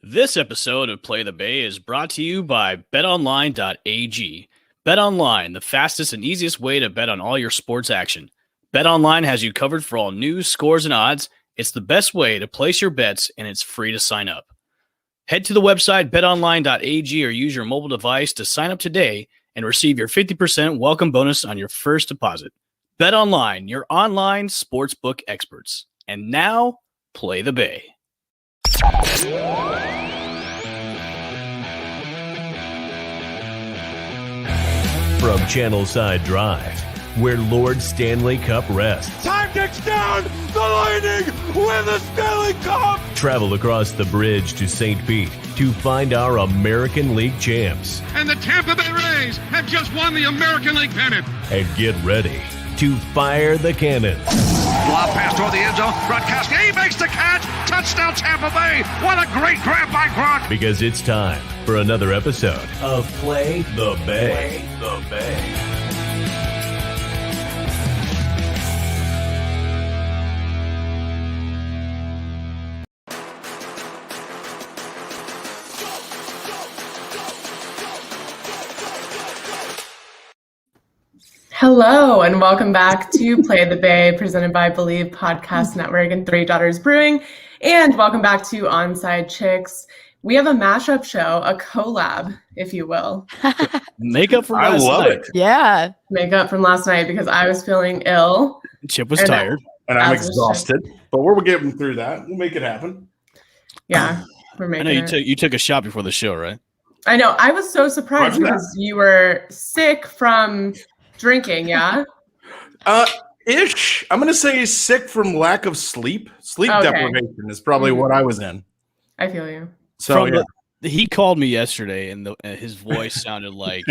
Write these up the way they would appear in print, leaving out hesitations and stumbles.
This episode of Play the Bay is brought to you by betonline.ag. BetOnline, the fastest and easiest way to bet on all your sports action. BetOnline has you covered for all news, scores, and odds. It's the best way to place your bets, and it's free to sign up. Head to the website betonline.ag or use your mobile device to sign up today and receive your 50% welcome bonus on your first deposit. BetOnline, your online sportsbook experts. And now, Play the Bay. From Channelside Drive, where Lord Stanley Cup rests. Time ticks down! The Lightning win the Stanley Cup! Travel across the bridge to St. Pete to find our American League champs. And the Tampa Bay Rays have just won the American League pennant. And get ready to fire the cannons. Lob pass toward the end zone. Gronkowski, he makes the catch. Touchdown Tampa Bay. What a great grab by Gronk. Because it's time for another episode of Play the Bay. Play the Bay. Hello, and welcome back to Play the Bay, presented by Believe Podcast Network and Three Daughters Brewing. And welcome back to Onside Chicks. We have a mashup show, a collab, if you will. Makeup from last night. I love it. Yeah. Makeup from last night because I was feeling ill. Chip was tired. And I'm exhausted. But we're getting through that. We'll make it happen. Yeah, we're I making know it. you took a shot before the show, right? I know. I was so surprised Roger that. because you were sick from drinking, yeah? Ish. I'm going to say sick from lack of sleep. Sleep Okay. deprivation is probably what I was in. I feel you. So, yeah. He called me yesterday, and his voice sounded like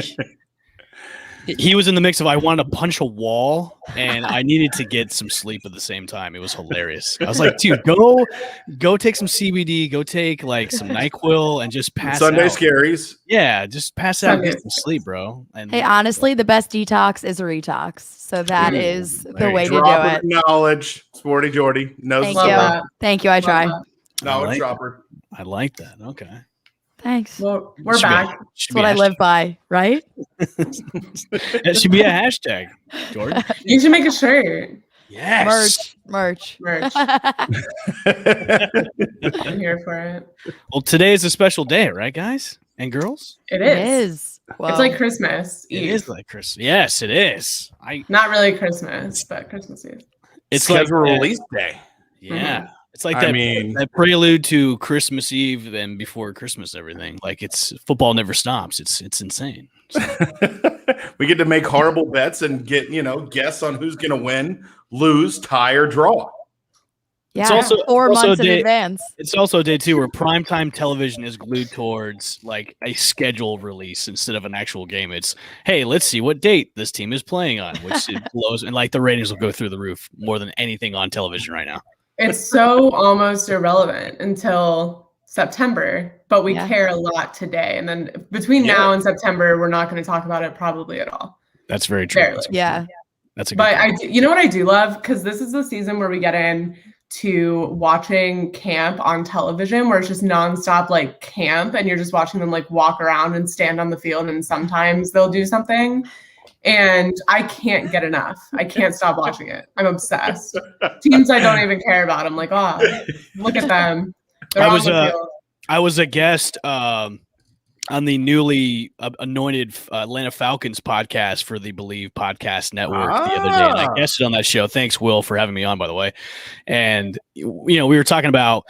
he was in the mix of I wanted to punch a wall, and I needed to get some sleep at the same time. It was hilarious. I was like, dude, go take some CBD, go take like some NyQuil, and just pass Sunday out. scaries. Yeah, just pass out and Sunday get some sleep, bro. And Hey, honestly, the best detox is a retox. So that is the Hey, way to do dropper it. knowledge. Sporty Jordy. Knows Thank Love you. that. Thank you. I try. Love Knowledge I like dropper. I like that. Okay. Thanks. Well, we're Should be a- back. should That's be what a I live hashtag. by, right? That should be a hashtag, Jordan. You should make a shirt. Yes. Merch. Merch. I'm here for it. Well, today is a special day, right, guys and girls? It It is. is. Well, It's like Christmas It Eve. is like Christmas. Yes, it is. Not really Christmas, but Christmas Eve. It's like Schedule that- release day. Yeah. It's like I that, mean- that prelude to Christmas Eve and before Christmas, everything. Like it's football never stops. It's insane. So, We get to make horrible bets and get, guess on who's going to win, lose, tie, or draw. yeah, it's also- 4 also months in day- advance. it's also a day too where primetime television is glued towards like a scheduled release instead of an actual game. It's hey, let's see what date this team is playing on, which it blows and like the ratings will go through the roof more than anything on television right now. It's so almost irrelevant until September, but we Yeah. care a lot today. And then between now and September, we're not going to talk about it probably at all. That's very true. Barely. Yeah. That's a good But point. you know what I do love? Because this is the season where we get in to watching camp on television, where it's just nonstop like camp, and you're just watching them like walk around and stand on the field, and sometimes they'll do something. And I can't get enough. I can't stop watching it. I'm obsessed. Teams I don't even care about. I'm like, oh, look at them. They're I on was, the field. I was a guest on the newly anointed Atlanta Falcons podcast for the Believe Podcast Network the other day. And I guested on that show. Thanks, Will, for having me on, by the way. And, we were talking about,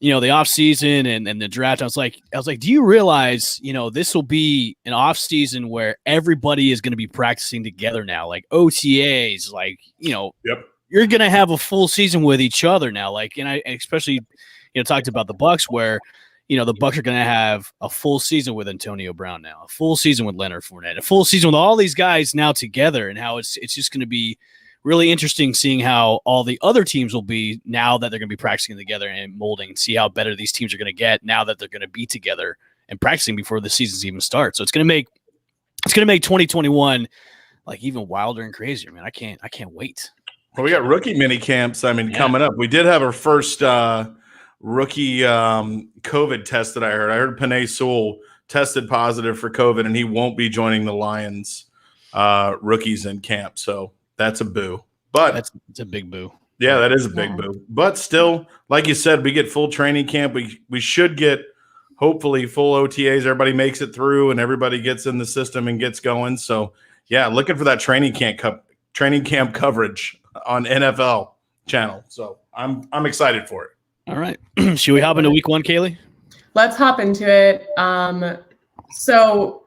the off season and the draft. I was like, do you realize, this will be an off season where everybody is going to be practicing together now, like OTAs, like, Yep. you're going to have a full season with each other now. Like, and I especially, talked about the Bucks where, the Bucks are going to have a full season with Antonio Brown now, a full season with Leonard Fournette, a full season with all these guys now together, and how it's just going to be really interesting seeing how all the other teams will be now that they're going to be practicing together and molding, see how better these teams are going to get now that they're going to be together and practicing before the seasons even start. So it's going to make 2021 like even wilder and crazier, man. I can't wait. Well, we got rookie mini camps. Coming up. We did have our first rookie COVID test that I heard. I heard Penei Sewell tested positive for COVID, and he won't be joining the Lions rookies in camp. So that's a boo. But it's a big boo. Yeah, that is a big boo. But still, like you said, we get full training camp. We should get hopefully full OTAs. Everybody makes it through, and everybody gets in the system and gets going. So yeah, looking for that training camp coverage on NFL channel. So I'm excited for it. All right, should we hop into week 1, Kaylee? Let's hop into it. So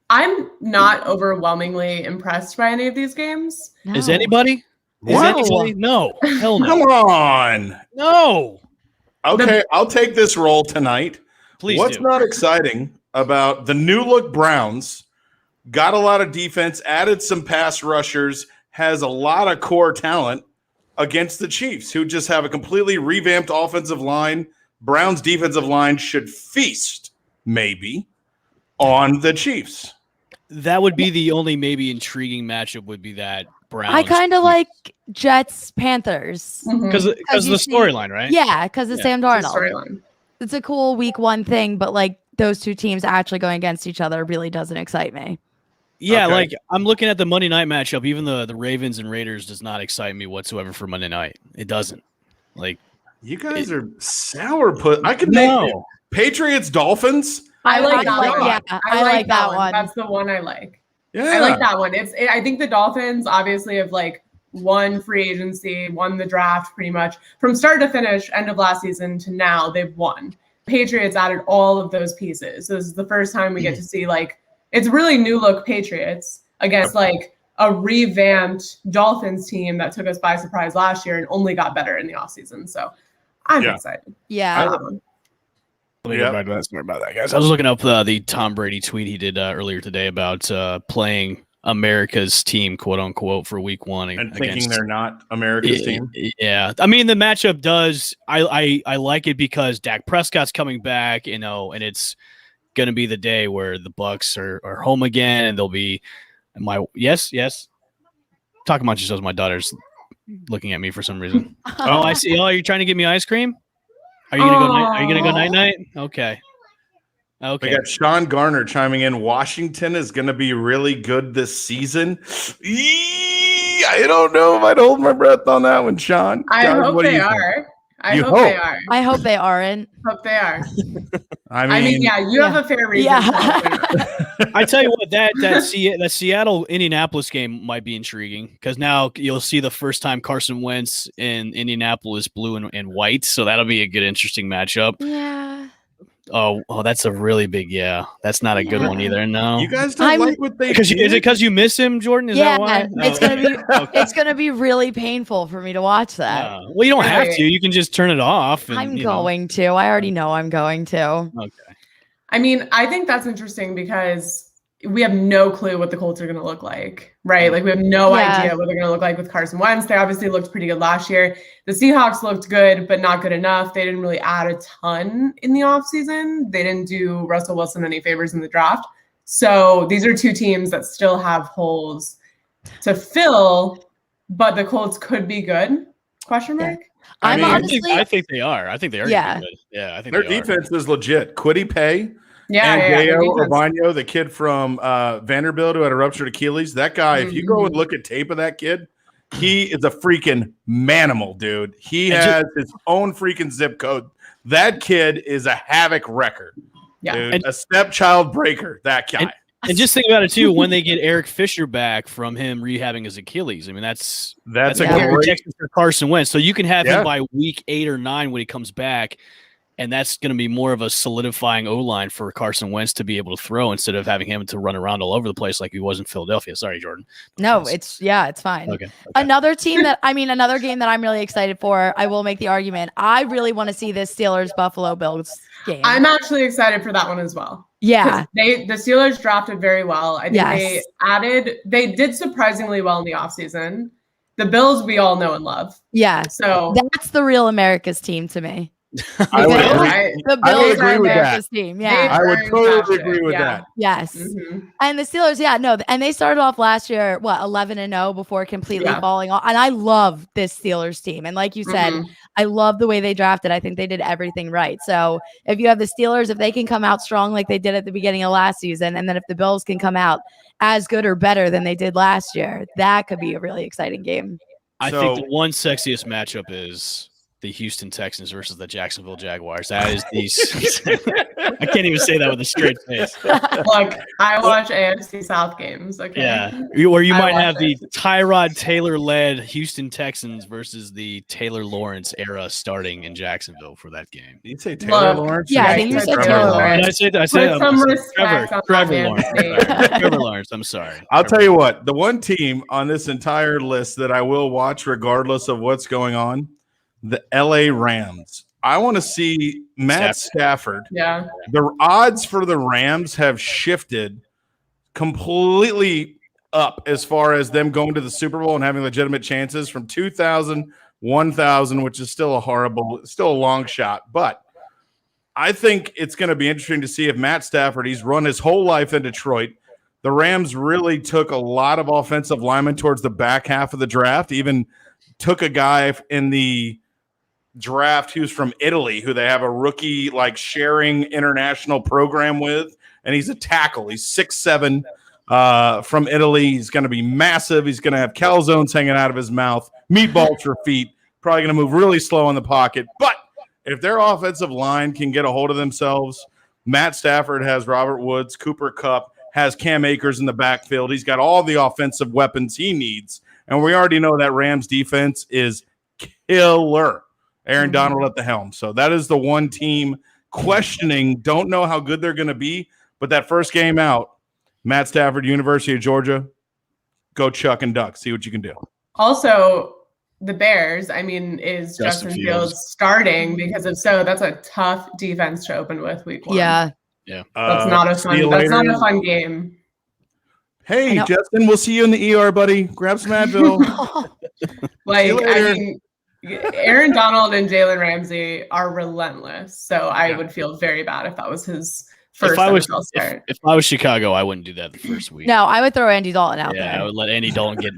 I'm not overwhelmingly impressed by any of these games. No. Is anybody? What? Is anybody? No. Hell no. Come on. No. Okay, I'll take this role tonight. Please What's do. not exciting about the new look Browns? Got a lot of defense, added some pass rushers, has a lot of core talent against the Chiefs, who just have a completely revamped offensive line. Browns' defensive line should feast, maybe, on the Chiefs. That would be the only maybe intriguing matchup would be that Browns. I kind of like Jets Panthers. Because of the storyline, right? Yeah, because of Sam It's a Darnold. storyline. It's a cool week 1 thing, but like those two teams actually going against each other really doesn't excite me. Yeah, Okay. like I'm looking at the Monday night matchup. Even the Ravens and Raiders does not excite me whatsoever for Monday night. It doesn't. Like You guys are sour. I could name it. no. Patriots, Dolphins. I like that God. one. Yeah, I like that one. That's the one I like. Yeah, I like that one. I think the Dolphins obviously have like won free agency, won the draft pretty much from start to finish, end of last season to now, they've won. Patriots added all of those pieces. So this is the first time we get to see like it's really new look Patriots against like a revamped Dolphins team that took us by surprise last year and only got better in the offseason. So I'm excited. Yeah. Let me go back to that story about that, guys. I was looking up the Tom Brady tweet he did earlier today about playing America's team, quote unquote, for week 1 and thinking they're not America's team. Yeah, I mean the matchup does. I like it because Dak Prescott's coming back, and it's going to be the day where the Bucks are home again, and they'll be yes. Talk amongst yourselves. My daughter's looking at me for some reason. Oh, I see. Oh, you're trying to give me ice cream? Are you gonna go? Are you gonna go night? Okay. We got Sean Garner chiming in. Washington is going to be really good this season. I don't know if I'd hold my breath on that one, Sean. I hope they are. I hope they are. I hope they aren't. Hope they are. I mean, yeah, you have a fair reason. I tell you what, that Seattle Indianapolis game might be intriguing because now you'll see the first time Carson Wentz in Indianapolis blue and white, so that'll be a good, interesting matchup. Yeah. Oh, that's a really big That's not a good one either. No, you guys don't like what they do? is it because you miss him, Jordan? Is that why? It's gonna be it's gonna be really painful for me to watch that. Well, you don't have to. You can just turn it off. And, I'm going to. I already know I'm going to. Okay. I mean, I think that's interesting because we have no clue what the Colts are going to look like, right? Like we have no idea what they're going to look like with Carson Wentz. They obviously looked pretty good last year. The Seahawks looked good, but not good enough. They didn't really add a ton in the offseason. They didn't do Russell Wilson any favors in the draft. So these are two teams that still have holes to fill, but the Colts could be good? Question mark? I think they are. I think they are. Yeah. Good. Yeah. I think their defense is legit. Quiddy Pay. Urbano, the kid from Vanderbilt who had a ruptured Achilles. That guy, if you go and look at tape of that kid, he is a freaking manimal, dude. He has his own freaking zip code. That kid is a havoc wrecker. Yeah. Dude, a stepchild breaker, that guy. And just think about it too. When they get Eric Fisher back from him rehabbing his Achilles, I mean that's a good protection for Carson Wentz. So you can have him by week 8 or 9 when he comes back, and that's going to be more of a solidifying O-line for Carson Wentz to be able to throw instead of having him to run around all over the place like he was in Philadelphia. Sorry, Jordan. No, it's fine. Okay. Another game that I'm really excited for. I will make the argument. I really want to see this Steelers-Buffalo Bills game. I'm actually excited for that one as well. Yeah. The Steelers drafted very well. I think they did surprisingly well in the offseason. The Bills we all know and love. Yeah. So that's the real America's team to me. I would The Bills are America's team. Yeah. I would totally agree with that. Yes. And the Steelers, and they started off last year, 11-0 before completely falling off. And I love this Steelers team. And like you said, I love the way they drafted. I think they did everything right. So if you have the Steelers, if they can come out strong like they did at the beginning of last season, and then if the Bills can come out as good or better than they did last year, that could be a really exciting game. I think the one sexiest matchup is the Houston Texans versus the Jacksonville Jaguars. That is I can't even say that with a straight face. Look, I watch AFC South games. Okay. Yeah, or you might have the Tyrod Taylor-led Houston Texans versus the Taylor Lawrence era starting in Jacksonville for that game. Did you say Taylor Lawrence? Yeah, I think you said Taylor Lawrence. I said Put some respect on Trevor that Lawrence. man's name. Trevor Lawrence. I'm sorry. I'll tell you what, the one team on this entire list that I will watch regardless of what's going on, the LA Rams. I want to see Matt Stafford. Yeah. The odds for the Rams have shifted completely up as far as them going to the Super Bowl and having legitimate chances from 2,000, 1,000, which is still a long shot. But I think it's going to be interesting to see if Matt Stafford, he's run his whole life in Detroit. The Rams really took a lot of offensive linemen towards the back half of the draft, even took a guy in the draft who's from Italy, who they have a rookie like sharing international program with, and he's a tackle. He's 6'7", from Italy. He's going to be massive. He's going to have calzones hanging out of his mouth, meatballs for feet, probably going to move really slow in the pocket. But if their offensive line can get a hold of themselves, Matt Stafford has Robert Woods, Cooper Kupp, has Cam Akers in the backfield. He's got all the offensive weapons he needs, and we already know that Rams defense is killer. Aaron Donald at the helm. So that is the one team questioning, don't know how good they're going to be, but that first game out, Matt Stafford, University of Georgia, go Chuck and Duck. See what you can do. Also, the Bears, I mean, is Justin Fields starting? Because if so, that's a tough defense to open with week 1. Yeah. That's not a fun game. Hey, Justin, we'll see you in the ER, buddy. Grab some Advil. I mean, Aaron Donald and Jalen Ramsey are relentless. So I would feel very bad if that was his first NFL start. If I was Chicago, I wouldn't do that the first week. No, I would throw Andy Dalton out there. Yeah, I would let Andy Dalton get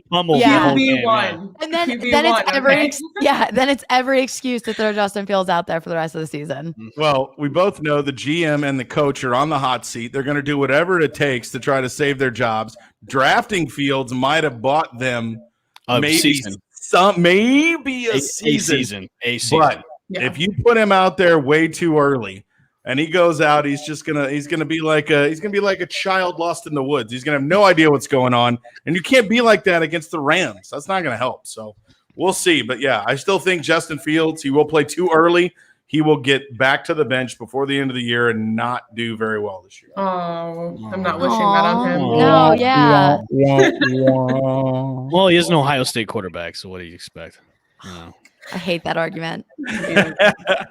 pummeled. Yeah. QB1. And then it's every excuse to throw Justin Fields out there for the rest of the season. Well, we both know the GM and the coach are on the hot seat. They're going to do whatever it takes to try to save their jobs. Drafting Fields might have bought them maybe season. A season. But if you put him out there way too early and he goes out, he's gonna be like a child lost in the woods. He's gonna have no idea what's going on, and you can't be like that against the Rams. That's not gonna help. So we'll see. But yeah, I still think Justin Fields, he will play too early. He will get back to the bench before the end of the year and not do very well this year. Oh, I'm not wishing that on him. No, yeah. Well, he is an Ohio State quarterback, so what do you expect? I hate that argument.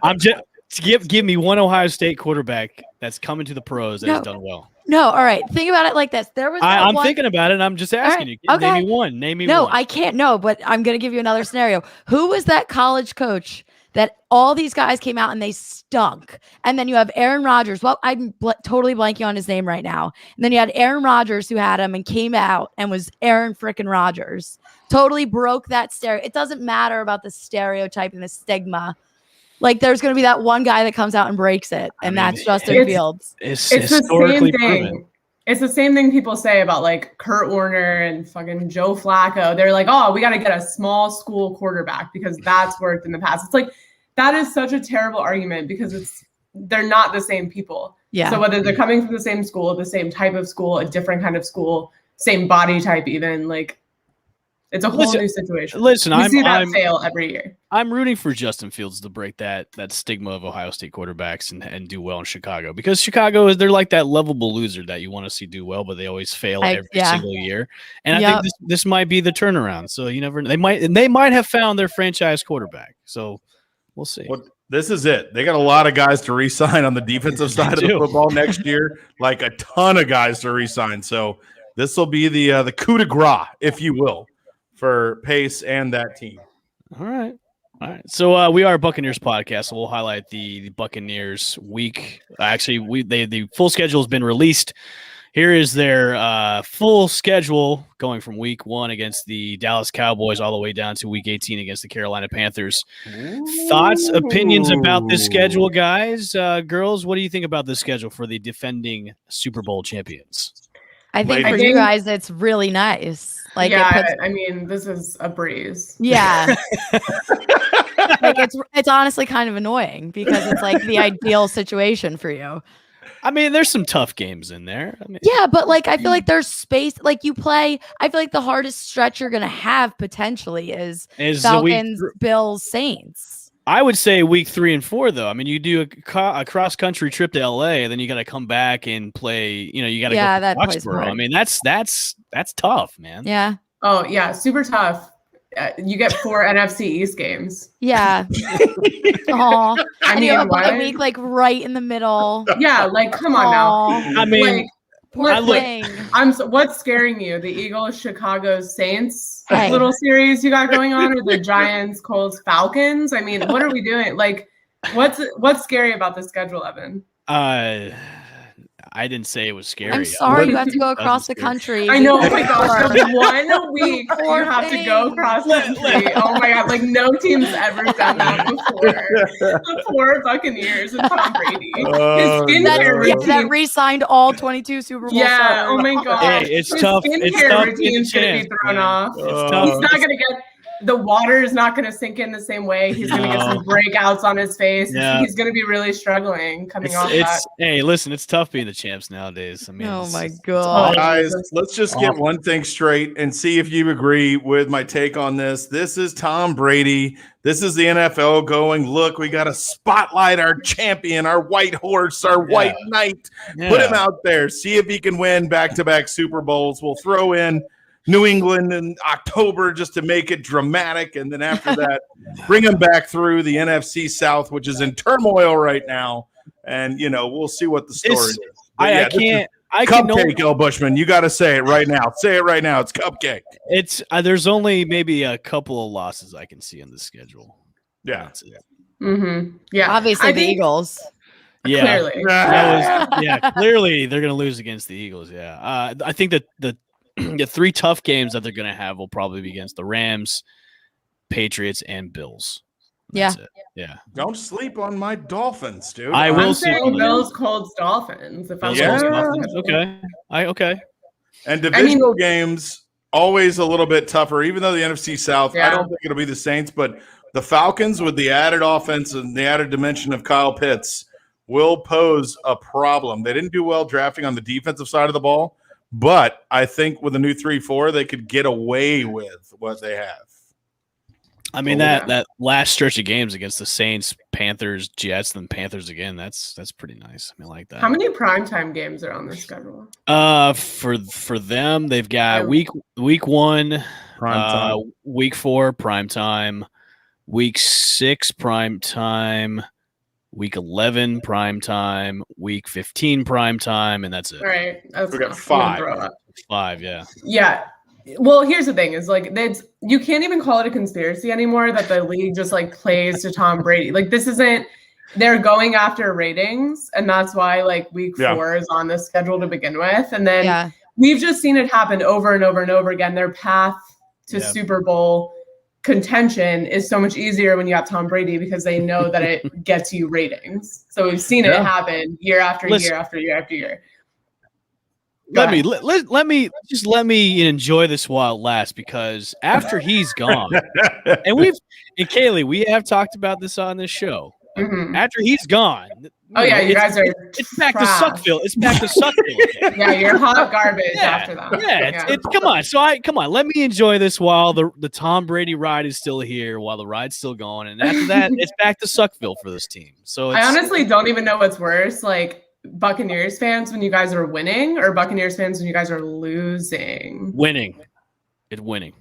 I'm just give me one Ohio State quarterback that's coming to the pros that has done well. No, all right. Think about it like this. I'm thinking about it, and I'm just asking you. Okay. Name me one. No, I can't. No, but I'm going to give you another scenario. Who was that college coach that all these guys came out and they stunk? And then you have Aaron Rodgers. Well, I'm totally blanking on his name right now. And then you had Aaron Rodgers who had him and came out and was Aaron frickin' Rodgers. Totally broke that stereo. It doesn't matter about the stereotype and the stigma. Like, there's going to be that one guy that comes out and breaks it, and that's Justin Fields. It's the same thing. It's the same thing people say about like Kurt Warner and fucking Joe Flacco. They're like, oh, we got to get a small school quarterback because that's worked in the past. It's like, that is such a terrible argument because they're not the same people. Yeah. So whether they're coming from the same school, the same type of school, a different kind of school, same body type, even, like, it's a whole new situation. Listen, we see that fail every year. I'm rooting for Justin Fields to break that stigma of Ohio State quarterbacks and do well in Chicago, because Chicago they're like that lovable loser that you want to see do well, but they always fail every single year. And I think this might be the turnaround. So you never they might have found their franchise quarterback. So we'll see. Well, this is it. They got a lot of guys to re-sign on the defensive side of the football next year, like a ton of guys to re-sign. So this will be the coup de grace, if you will, for Pace and that team. All right. So we are a Buccaneers podcast, so we'll highlight the Buccaneers week. Actually, the full schedule has been released Here is their full schedule going from week 1 against the Dallas Cowboys all the way down to week 18 against the Carolina Panthers. Thoughts, opinions about this schedule, guys? Girls, what do you think about this schedule for the defending Super Bowl champions? I think for you guys, it's really nice. Like, I mean, this is a breeze. Yeah. Like it's honestly kind of annoying because it's like the ideal situation for you. I mean, there's some tough games in there. I mean, yeah, but like I feel like there's space. Like you play, I feel like the hardest stretch you're gonna have potentially is Falcons, Bills, Saints. I would say week 3 and 4, though. I mean, you do a cross country trip to LA, and then you got to come back and play. You got to go to Foxborough. I mean, that's tough, man. Yeah. Oh yeah, super tough. You get 4 NFC East games. Yeah. Oh, I mean, you have a bye week like right in the middle. Yeah, like come on now. I mean, what's scaring you? The Eagles, Chicago Saints little series you got going on, or the Giants, Colts, Falcons? I mean, what are we doing? Like, what's scary about the schedule, Evan? I didn't say it was scary. I'm sorry you have to go across the country. I know. Oh my gosh. The 1 week you have to go across the country. Oh my God. Like no team's ever done that before. The 4 Buccaneers and Tom Brady. That re-signed all 22 Super Bowl stars. Oh my God. Hey, it's tough. His skincare routine's going to be thrown off. It's tough. He's not going to get... The water is not going to sink in the same way. He's going to get some breakouts on his face. Yeah. He's going to be really struggling coming off that. Hey, listen, it's tough being the champs nowadays. I mean, oh my God. Guys, let's just get one thing straight and see if you agree with my take on this. This is Tom Brady. This is the NFL going, look, we got to spotlight our champion, our white horse, our white knight. Yeah. Put him out there. See if he can win back-to-back Super Bowls. We'll throw in New England in October just to make it dramatic. And then after that, bring them back through the NFC South, which is in turmoil right now. And, we'll see what the story is. Cupcake, El Bushman. You got to say it right now. Say it right now. It's cupcake. It's there's only maybe a couple of losses I can see in the schedule. Yeah. Mm-hmm. Yeah. Obviously, the Eagles. Yeah. Clearly. Clearly they're going to lose against the Eagles. Yeah. I think that the 3 tough games that they're going to have will probably be against the Rams, Patriots, and Bills. That's it. Yeah. Don't sleep on my Dolphins, dude. I will sleep on Bills, Colts, Dolphins. Okay. Okay. And divisional games always a little bit tougher, even though the NFC South. I don't think it'll be the Saints, but the Falcons with the added offense and the added dimension of Kyle Pitts will pose a problem. They didn't do well drafting on the defensive side of the ball. But I think with a new 3-4, they could get away with what they have. I mean, that last stretch of games against the Saints, Panthers, Jets, then Panthers again, that's pretty nice. I mean, I like that. How many primetime games are on the schedule? For them, they've got week 1, week 4, primetime, week 6, primetime, week 11 prime time, week 15 prime time, and that's it. Right. We got 5. 5, yeah. Yeah. Well, here's the thing: is like you can't even call it a conspiracy anymore that the league just like plays to Tom Brady. Like this isn't. They're going after ratings, and that's why like week 4 is on the schedule to begin with, and then we've just seen it happen over and over and over again. Their path to Super Bowl contention is so much easier when you have Tom Brady because they know that it gets you ratings. So we've seen it happen year after year after year after year. Let me enjoy this while it lasts, because after he's gone, and Kaylee, we have talked about this on this show. Mm-hmm. After he's gone, you guys are. It's back to Suckville. It's back to Suckville. Yeah, you're hot garbage after that. Yeah, it's come on. So come on. Let me enjoy this while the Tom Brady ride is still here, while the ride's still going, and after that, it's back to Suckville for this team. So I honestly don't even know what's worse, like Buccaneers fans when you guys are winning, or Buccaneers fans when you guys are losing. Winning. It's winning.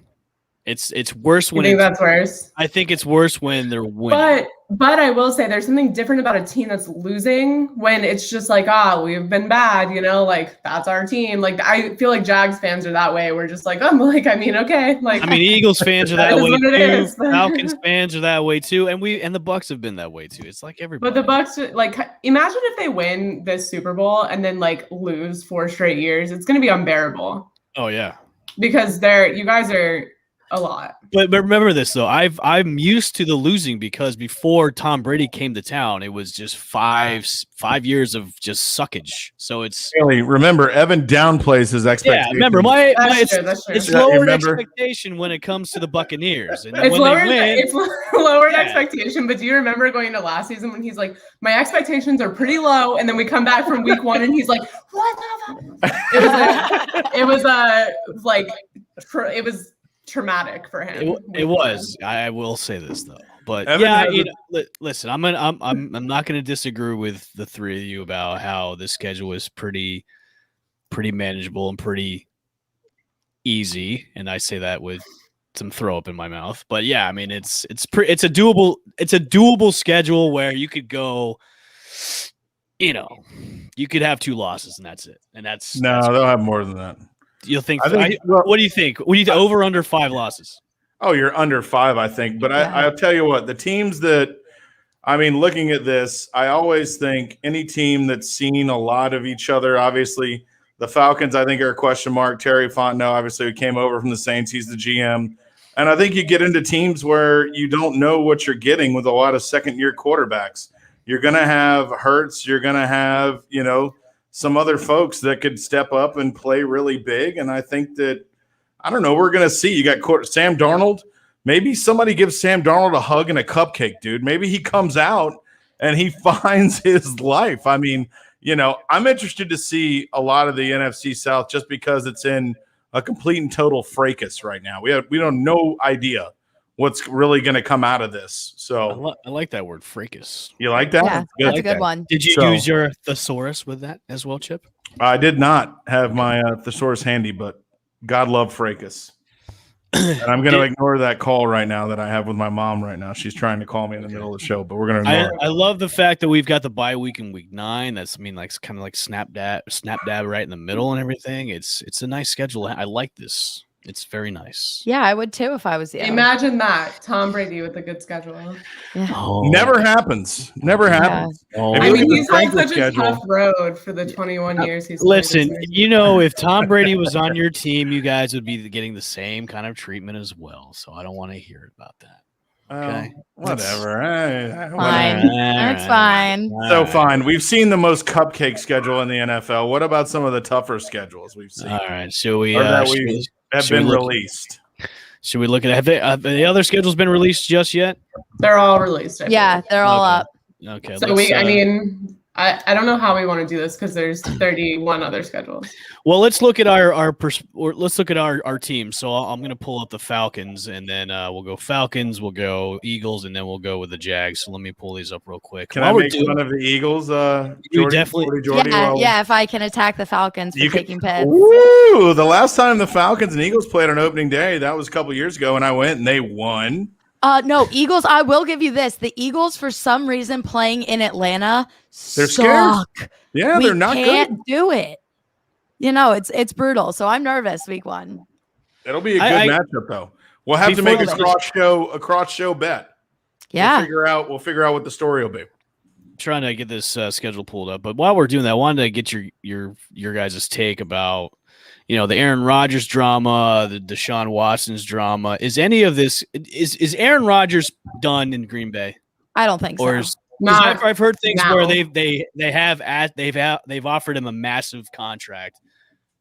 It's worse You when think that's worse? I think it's worse when they're winning. But I will say there's something different about a team that's losing when it's just like, we've been bad, like that's our team. Like I feel like Jags fans are that way. We're just like, okay. Like Eagles fans are that is way what it too. is. Falcons fans are that way too, and the Bucs have been that way too. It's like everybody. But the Bucs, like, imagine if they win this Super Bowl and then like lose 4 straight years. It's going to be unbearable. Oh yeah, because you guys are a lot. But remember this though, I'm used to the losing because before Tom Brady came to town, it was just five years of just suckage. So it's really, remember Evan downplays his expectations. Yeah, remember that's true. it's lowered expectation when it comes to the Buccaneers. And it's when lowered expectation. But do you remember going into last season when he's like, my expectations are pretty low, and then we come back from week 1 and he's like, what the fuck? It was traumatic for him. It was. I will say this though, but listen, I'm not going to disagree with the three of you about how the schedule is pretty manageable and pretty easy, and I say that with some throw up in my mouth. But yeah, I mean it's a doable schedule where you could go, you could have 2 losses and that's it, and they'll have more than that. You'll think? What do you think? We need to over under 5 losses. Oh, you're under 5, I think. But I'll tell you what, the teams that, looking at this, I always think any team that's seen a lot of each other, obviously the Falcons, I think, are a question mark. Terry Fontenot, obviously, who came over from the Saints, he's the GM. And I think you get into teams where you don't know what you're getting with a lot of second-year quarterbacks. You're going to have Hurts. You're going to have, some other folks that could step up and play really big. And I think that, I don't know, we're going to see. You got Sam Darnold. Maybe somebody gives Sam Darnold a hug and a cupcake, dude. Maybe he comes out and he finds his life. I'm interested to see a lot of the NFC South just because it's in a complete and total fracas right now. We don't no idea what's really going to come out of this. So I like that word, fracas. You like that? Yeah, that's a good one. Did you use your thesaurus with that as well, Chip? I did not have my thesaurus handy, but God love fracas. And I'm going to ignore that call right now that I have with my mom right now. She's trying to call me in the middle of the show, but we're going to ignore it. I love the fact that we've got the bye week in week 9. That's kind of like snap dab right in the middle and everything. It's a nice schedule. I like this. It's very nice. Yeah, I would too if I was you. Imagine that. Tom Brady with a good schedule. Yeah. Never happens. Never happens. Oh. He's had such a tough road for the 21 years he's Listen, if Tom Brady was on your team, you guys would be getting the same kind of treatment as well. So I don't want to hear about that. Okay. Whatever. Fine. That's fine. So fine. We've seen the most cupcake schedule in the NFL. What about some of the tougher schedules we've seen? All right. Should we released? Should we look at have the other schedules been released just yet? They're all released. They're all up. Okay. So I don't know how we want to do this because there's 31 other schedules. Well, let's look at our team. So I'm going to pull up the Falcons, and then we'll go Falcons, we'll go Eagles, and then we'll go with the Jags. So let me pull these up real quick. Can I make fun of the Eagles? You definitely. Yeah, if I can attack the Falcons for taking pets. Woo! The last time the Falcons and Eagles played on opening day, that was a couple years ago, and I went and they won. No, Eagles, I will give you this. The Eagles, for some reason, playing in Atlanta, they're suck. Scared. Yeah, they're not good. Can't do it. It's brutal. So I'm nervous week 1. It'll be a good matchup, though. We'll have to make a cross show bet. Yeah. We'll figure out what the story will be. Trying to get this schedule pulled up, but while we're doing that, I wanted to get your guys' take about the Aaron Rodgers drama, the Deshaun Watson's drama. Is any of this is Aaron Rodgers done in Green Bay? I don't think so. I've heard things where they've offered him a massive contract,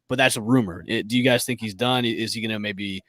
but that's a rumor. Do you guys think he's done? Is he going to maybe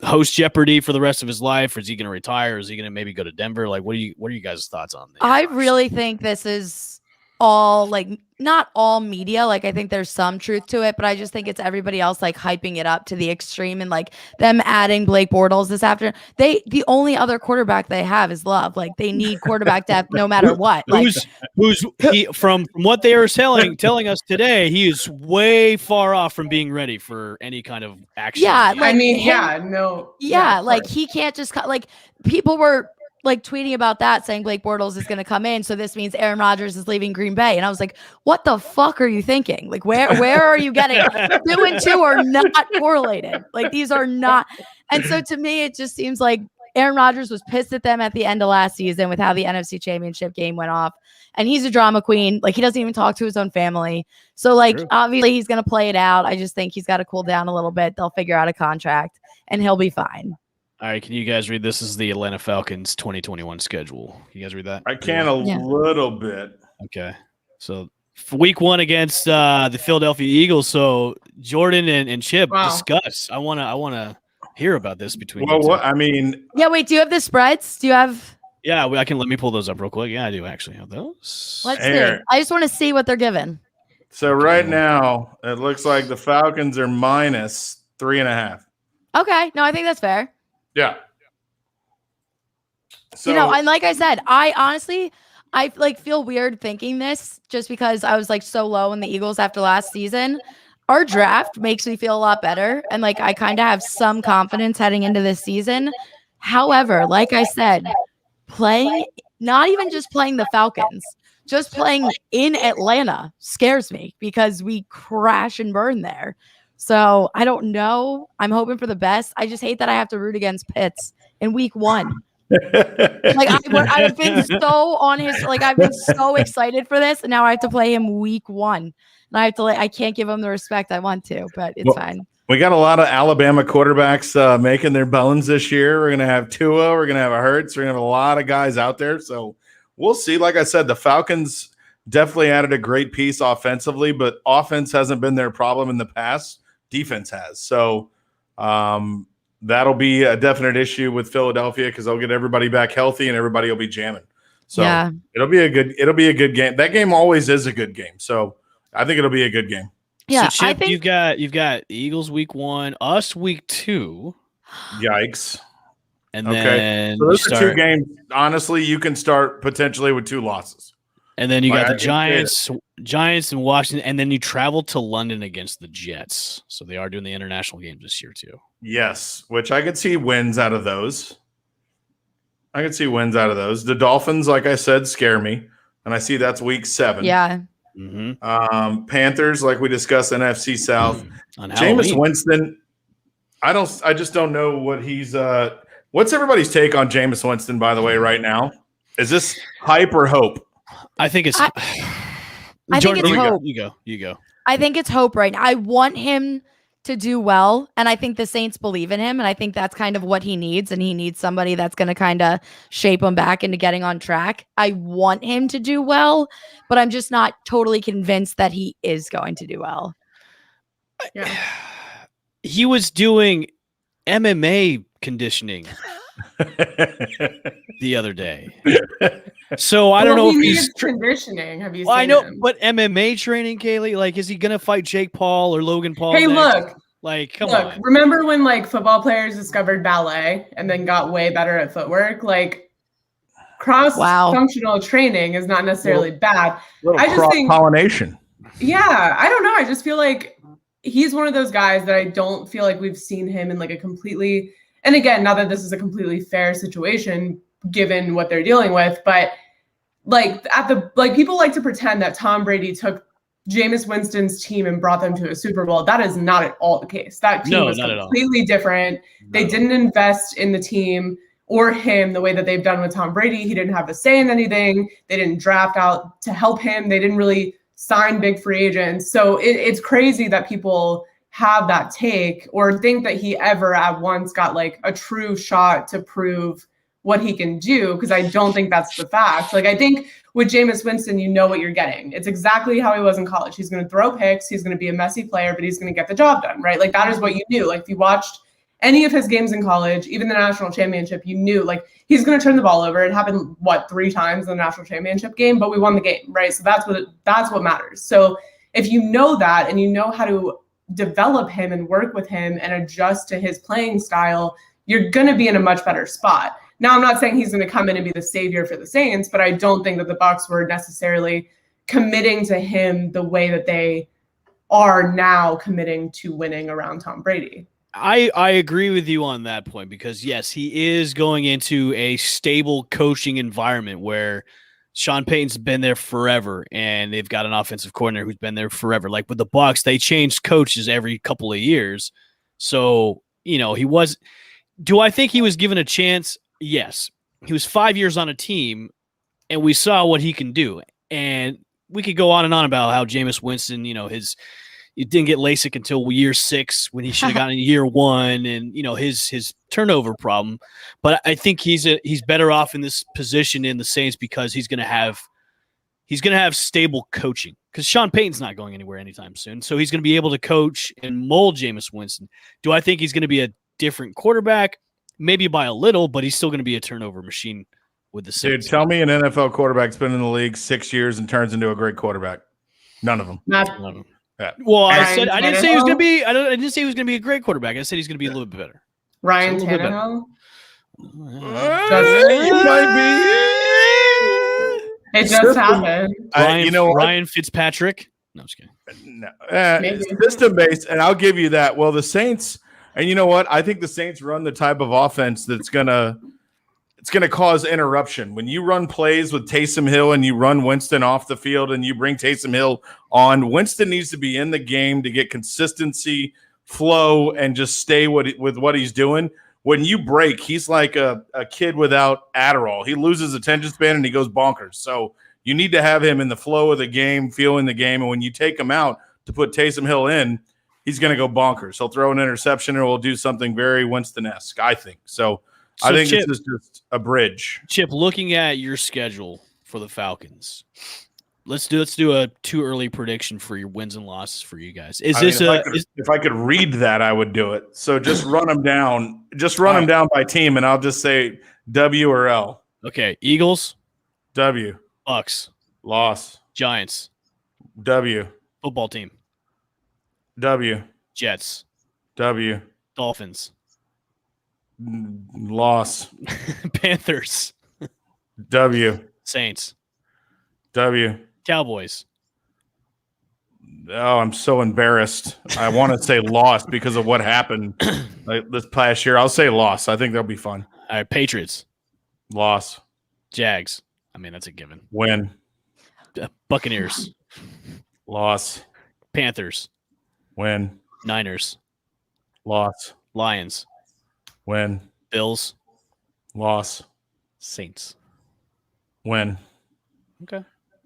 host Jeopardy for the rest of his life, or is he going to retire? Or is he going to maybe go to Denver? Like, what are you guys' thoughts on this? I really think this is all like not all media, like I think there's some truth to it, but I just think it's everybody else like hyping it up to the extreme, and like them adding Blake Bortles this afternoon. The only other quarterback they have is Love. Like they need quarterback depth no matter what. Like who's he from what they are telling us today, he is way far off from being ready for any kind of action. Yeah, like like he can't just like people were like tweeting about that, saying Blake Bortles is going to come in, so this means Aaron Rodgers is leaving Green Bay, and I was like, what the fuck are you thinking? Like where are you getting 2 and 2 are not correlated. Like these are not. And so to me, it just seems like Aaron Rodgers was pissed at them at the end of last season with how the NFC Championship game went off, and he's a drama queen. Like he doesn't even talk to his own family. So like obviously he's going to play it out. I just think he's got to cool down a little bit. They'll figure out a contract, and he'll be fine. All right, can you guys read? This is the Atlanta Falcons 2021 schedule. Can you guys read that? I can a little bit. Okay. So for week 1 against the Philadelphia Eagles. So Jordan and Chip discuss. I wanna hear about this between you two. Wait, do you have the spreads? Do you have let me pull those up real quick. Yeah, I do actually have those. Let's see. I just want to see what they're given. So right now it looks like the Falcons are minus 3.5. Okay. No, I think that's fair. Yeah. So, and like I said, I like feel weird thinking this just because I was like so low in the Eagles after last season. Our draft makes me feel a lot better, and like I kind of have some confidence heading into this season. However, like I said, not even just playing the Falcons, just playing in Atlanta scares me because we crash and burn there. So I don't know. I'm hoping for the best. I just hate that I have to root against Pitts in week 1. Like I've been so on his, like I've been so excited for this, and now I have to play him week 1, and I can't give him the respect I want to, but it's fine. We got a lot of Alabama quarterbacks making their bones this year. We're gonna have Tua. We're gonna have a Hurts. We're gonna have a lot of guys out there. So we'll see. Like I said, the Falcons definitely added a great piece offensively, but offense hasn't been their problem in the past. Defense has. So that'll be a definite issue with Philadelphia because they'll get everybody back healthy and everybody will be jamming. So it'll be a good game. That game always is a good game. So I think it'll be a good game. Yeah, so Chip, you've got Eagles week 1, us week 2. Yikes. And then so those are 2 games. Honestly, you can start potentially with 2 losses. And then you got the Giants and Washington, and then you travel to London against the Jets. So they are doing the international games this year too. Yes, which I could see wins out of those. The Dolphins, like I said, scare me, and I see that's week 7. Yeah. Mm-hmm. Panthers, like we discussed, NFC South. Jameis Winston. I just don't know what he's. What's everybody's take on Jameis Winston, by the way, right now? Is this hype or hope? I think it's. I think it's hope. You go. I think it's hope right now. I want him to do well, and I think the Saints believe in him, and I think that's kind of what he needs, and he needs somebody that's going to kind of shape him back into getting on track. I want him to do well, but I'm just not totally convinced that he is going to do well. Yeah. He was doing MMA conditioning the other day. So I don't know if he's conditioning. Have you seen I know, him? but MMA training, Kaylee, like, is he gonna fight Jake Paul or Logan Paul? Hey, next? Come on. Remember when like football players discovered ballet and then got way better at footwork? Like cross-functional training is not necessarily bad. I just think cross-pollination. Yeah, I don't know. I just feel like he's one of those guys that I don't feel like we've seen him in like a completely, and again, not that this is a completely fair situation given what they're dealing with, but like people like to pretend that Tom Brady took Jameis Winston's team and brought them to a Super Bowl. That is not at all the case. That team was completely different. They didn't invest in the team or him the way that they've done with Tom Brady. He didn't have a say in anything. They didn't draft out to help him. They didn't really sign big free agents. So it's crazy that people have that take or think that he ever at once got like a true shot to prove what he can do, because I don't think that's the fact. Like, I think with Jameis Winston, you know what you're getting. It's exactly how he was in college. He's going to throw picks. He's going to be a messy player, but he's going to get the job done, right? Like, that is what you knew. Like, if you watched any of his games in college, even the national championship, you knew like he's going to turn the ball over. It happened 3 times in the national championship game, but we won the game, right? So that's what matters. So if you know that and you know how to develop him and work with him and adjust to his playing style, you're going to be in a much better spot. Now, I'm not saying he's going to come in and be the savior for the Saints, but I don't think that the Bucs were necessarily committing to him the way that they are now committing to winning around Tom Brady. I agree with you on that point because, yes, he is going into a stable coaching environment where Sean Payton's been there forever, and they've got an offensive coordinator who's been there forever. Like with the Bucs, they changed coaches every couple of years. So, he was – do I think he was given a chance? Yes. He was 5 years on a team, and we saw what he can do. And we could go on and on about how Jameis Winston, he didn't get LASIK until year 6 when he should have gotten year 1, and his turnover problem. But I think he's better off in this position in the Saints because he's going to have stable coaching because Sean Payton's not going anywhere anytime soon. So he's going to be able to coach and mold Jameis Winston. Do I think he's going to be a different quarterback? Maybe by a little, but he's still going to be a turnover machine with the Saints. Dude, tell me an NFL quarterback's been in the league 6 years and turns into a great quarterback. None of them. None of them. Yeah. Well, I didn't say he was going to be. I didn't say he was going to be a great quarterback. I said he's going to be a little bit better. Ryan Tannehill. It might be. It just happened. Ryan Fitzpatrick. No, I'm just kidding. No, system based, and I'll give you that. Well, the Saints, and you know what? I think the Saints run the type of offense that's gonna cause interruption. When you run plays with Taysom Hill and you run Winston off the field and you bring Taysom Hill on, Winston needs to be in the game to get consistency, flow, and just stay with what he's doing. When you break, he's like a kid without Adderall. He loses attention span and he goes bonkers. So you need to have him in the flow of the game, feeling the game. And when you take him out to put Taysom Hill in, he's going to go bonkers. He'll throw an interception or will do something very Winston-esque, I think. So I think Chip, this is just a bridge. Chip, looking at your schedule for the Falcons, let's do a too early prediction for your wins and losses for you guys. If I could read that, I would do it. So just run them down. Just run them down by team, and I'll just say W or L. Okay, Eagles, W. Bucks, Loss. Giants, W. football team, W. Jets, W. Dolphins, Loss. Panthers, W. Saints, W. Cowboys. Oh, I'm so embarrassed. I want to say loss because of what happened this past year. I'll say loss. I think that'll be fun. All right, Patriots, Loss. Jags. I mean, that's a given. Win. Buccaneers, Loss. Panthers, Win. Niners, Loss. Lions, Win. Bills, Loss. Saints. Win. Okay.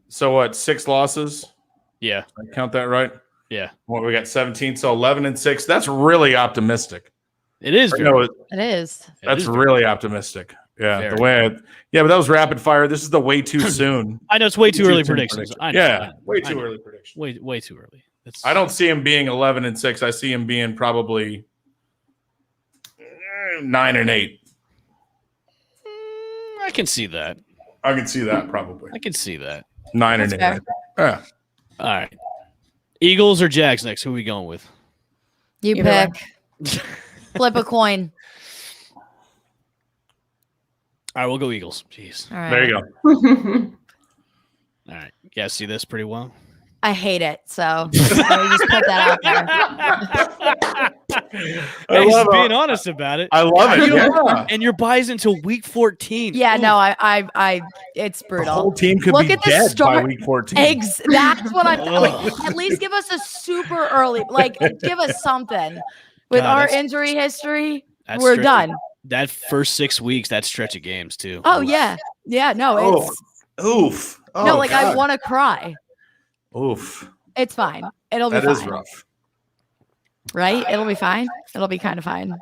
So what? 6 losses? Yeah. I count that right? Yeah. What, we got 17, so 11-6. That's really optimistic. It is. It is. That's really optimistic. Yeah. Very. The way but that was rapid fire. This is the way too soon. I know it's way too early predictions. I know, yeah. Way too early predictions. Way too early. I don't see him being 11-6. I see him being probably 9-8. I can see that. I can see that probably. I can see that. 9-8. Yeah. All right. Eagles or Jags next? Who are we going with? You Either pick. Flip a coin. All right, we'll go Eagles. Jeez. All right. There you go. All right. You guys see this pretty well? I hate it. So just put that out there. Hey, he's being honest about it. I love it. Yeah. And your buys until week 14. Yeah, no, I it's The brutal. whole team could Look be at the dead start- by week 14. That's what I'm like. At least give us a super early, give us something. With God, our injury history, That's we're stretch- done. That first 6 weeks, that stretch of games too. Oh yeah, no, it's Oof. Oh, no, I God. want to cry. Oof. It's fine. It'll be That fine. is rough. Right? It'll be fine. It'll be kind of fine.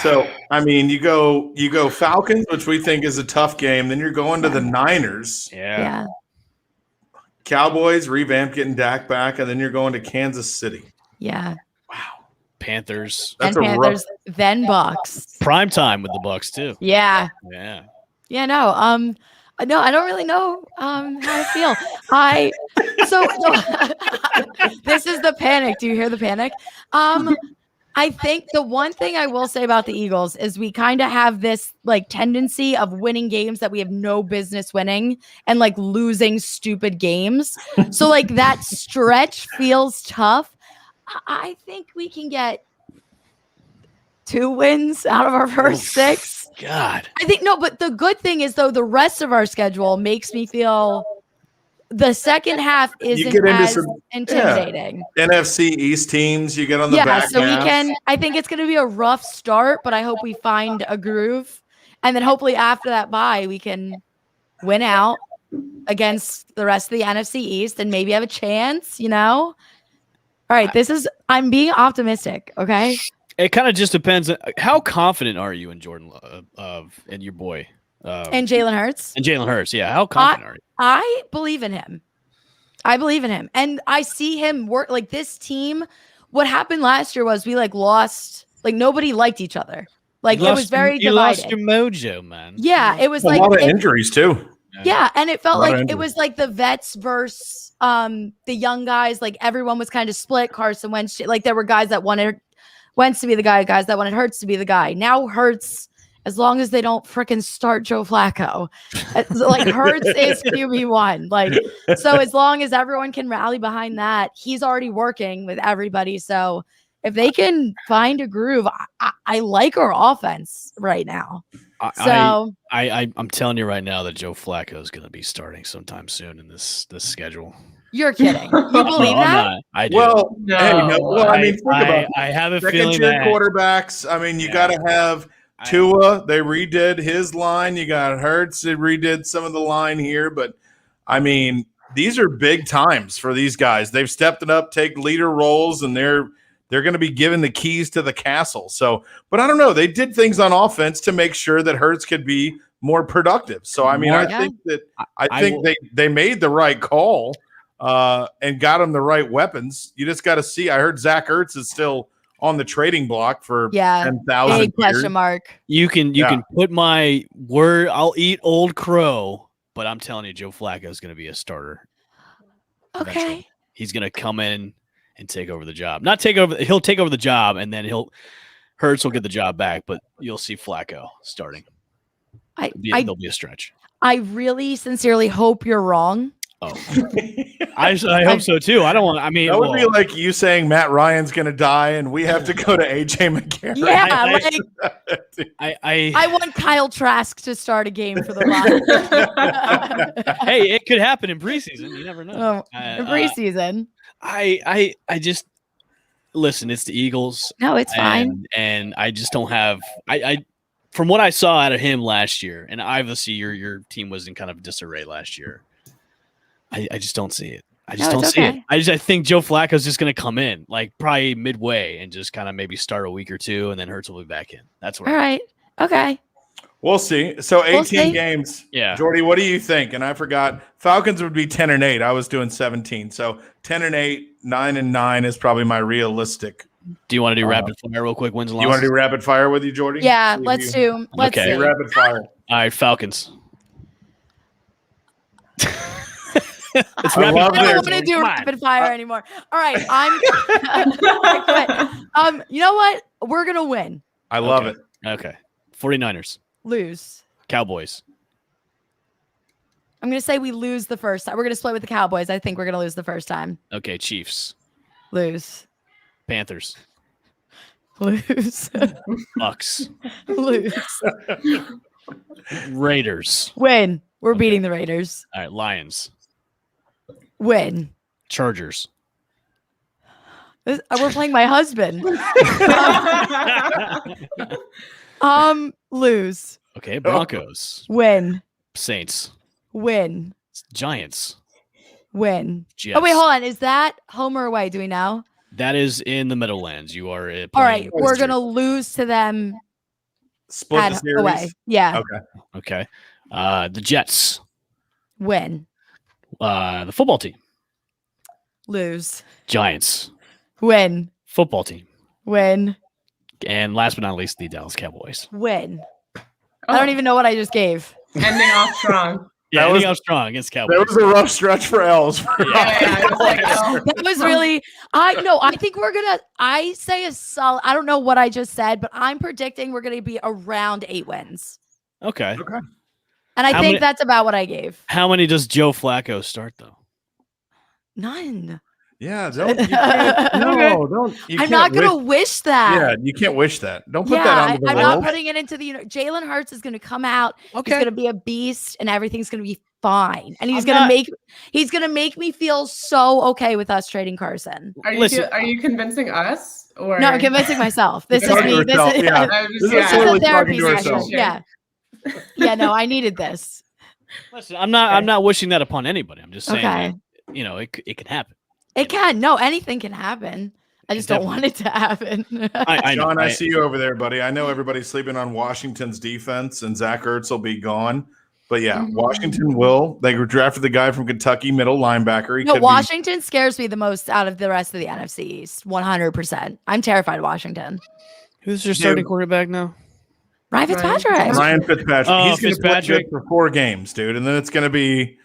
So, I mean, you go Falcons, which we think is a tough game. Then you're going to the Niners. Yeah. Cowboys, revamp, getting Dak back. And then you're going to Kansas City. Yeah. Wow. Panthers. That's and a rough- Panthers, then Bucks. Prime time with the Bucks too. Yeah. Yeah. Yeah, no. No, I don't really know how to feel. So this is the panic. Do you hear the panic? I think the one thing I will say about the Eagles is we kind of have this like tendency of winning games that we have no business winning and like losing stupid games. So like that stretch feels tough. I think we can get 2 wins out of our first 6. God. I think no, but the good thing is though the rest of our schedule makes me feel the second half isn't get into as some- intimidating. NFC East teams, you get on the Yeah, back so half. we can. I think it's going to be a rough start, but I hope we find a groove, and then hopefully after that bye we can win out against the rest of the NFC East and maybe have a chance. You know. All right, I'm being optimistic. Okay. It kind of just depends. How confident are you in Jordan and your boy And Jalen Hurts. and Jalen Hurts? Yeah, how confident are you? I believe in him. And I see him work like this team. What happened last year was we like lost, like nobody liked each other. Like it was very You divided. lost your mojo, man. Yeah, it was A like lot of injuries too. yeah, and it felt A lot of like it was like the vets versus the young guys. Like everyone was kind of split. Carson Wentz, like there were guys that wanted Wentz to be the guy, guys that wanted Hurts to be the guy. Now Hurts, as long as they don't freaking start Joe Flacco, like Hurts is QB1. Like so, as long as everyone can rally behind that, he's already working with everybody. So if they can find a groove, I like our offense right now. I'm telling you right now that Joe Flacco is going to be starting sometime soon in this schedule. You're kidding. You believe No, I'm that? not. I do. Well, No. hey, no, well, I mean, think about it. I have a Second feeling tier that quarterbacks. I mean, you Yeah. got to have Tua. They redid his line. You got Hurts. They redid some of the line here, but I mean, these are big times for these guys. They've stepped it up, take leader roles, and they're going to be given the keys to the castle. So, but I don't know. They did things on offense to make sure that Hurts could be more productive. So, I mean, I Yeah. think that they made the right call and got him the right weapons. You just got to see. I heard Zach Ertz is still on the trading block for Yeah. 10,000 Big question mark. you can put my word. I'll eat old crow, but I'm telling you, Joe Flacco is going to be a starter. Okay. eventually. He's going to come in and take over the job. Not take over. He'll take over the job, and then Hurts will get the job back. But you'll see Flacco starting. There'll be a stretch. I really sincerely hope you're wrong. Oh, I hope so too. I don't want. I mean, that would be like you saying Matt Ryan's going to die, and we have to go to AJ McCarron. Yeah, I want Kyle Trask to start a game for the Lions. hey, it could happen in preseason. You never know. In preseason. I just listen. It's the Eagles. No, it's fine. And I just don't have. I from what I saw out of him last year, and obviously your team was in kind of disarray last year. I just don't see it. I don't see it. I think Joe Flacco's just going to come in like probably midway and just kind of maybe start a week or two, and then Hurts will be back in. That's where. All right. Okay. We'll see. So 18 games. Yeah. Jordy, what do you think? And I forgot Falcons would be 10-8. I was doing 17. So 10-8, 9-9 is probably my realistic. Do you want to do rapid fire real quick? Wins and losses? You want to do rapid fire with you, Jordy? Yeah, let's do. Let's Okay. see. Rapid fire. All right, Falcons. It's I love I don't this. want to do rapid fire anymore. All right, you know what? We're gonna win. I love it. Okay. 49ers. Lose. Cowboys. I'm gonna say we lose the first time. We're gonna split with the Cowboys. I think we're gonna lose the first time. Okay, Chiefs. Lose. Panthers. Lose. Bucks. Lose. Raiders. Win. We're beating the Raiders. All right, Lions. Win. Chargers. We're playing my husband. Lose. Okay, Broncos. Win. Saints. Win. Giants. Win. Jets. Oh wait, hold on. Is that home or away? Do we know? That is in the Meadowlands. You are playing. All right, we're gonna lose to them Split the at series. away. Yeah. Okay. The Jets. Win. The football team. Lose. Giants. Win. Football team. Win. And last but not least, the Dallas Cowboys. Win. Oh, I don't even know what I just gave. ending off strong. Yeah, That was- ending up strong against That Cowboys. was a rough stretch for L's. Yeah, I was like, oh. That was really, I think I say a solid, I don't know what I just said, but I'm predicting we're going to be around 8 wins. Okay. And I How think many- that's about what I gave. How many does Joe Flacco start, though? None. Yeah, don't. You can't, no, don't. You I'm can't not going to wish- wish that. Yeah, you can't wish that. Don't put that Yeah, on the I'm not world. putting it into the Jalen Hurts is going to come out. Okay. He's going to be a beast, and everything's going to be fine. And he's I'm going not- to make me feel so okay with us trading Carson. Are you convincing us or No, I'm convincing myself. This is Talking to me. This yourself, is, yeah. I'm This just, is this is totally a therapy talking to session. yourself. Yeah. No, I needed this. Listen, I'm not wishing that upon anybody. I'm just saying, Okay. that, it can happen. It can. No, anything can happen. I just don't want it to happen. I know. John, I see you over there, buddy. I know everybody's sleeping on Washington's defense, and Zach Ertz will be gone. But yeah, Washington will. They drafted the guy from Kentucky, middle linebacker. He No, could be- Washington scares me the most out of the rest of the NFC East. 100%. I'm terrified of Washington. Who's your starting quarterback now? Ryan Fitzpatrick. Ryan Fitzpatrick. Oh, He's going to play Fitzpatrick. good for 4 games, dude, and then it's going to be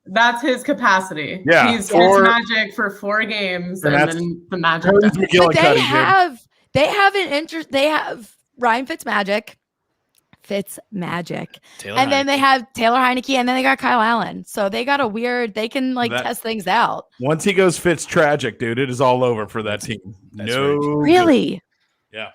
that's his capacity. Yeah, He's magic for 4 games, And and that's- then the magic. Tony does. McGillicuddy, But dude. they have Ryan Fitzmagic. Taylor And then Heineke. they have Taylor Heineke, and then they got Kyle Allen. So they got they can test things out. Once he goes Fitz tragic, dude, it is all over for that team. That's No, Really? Yeah.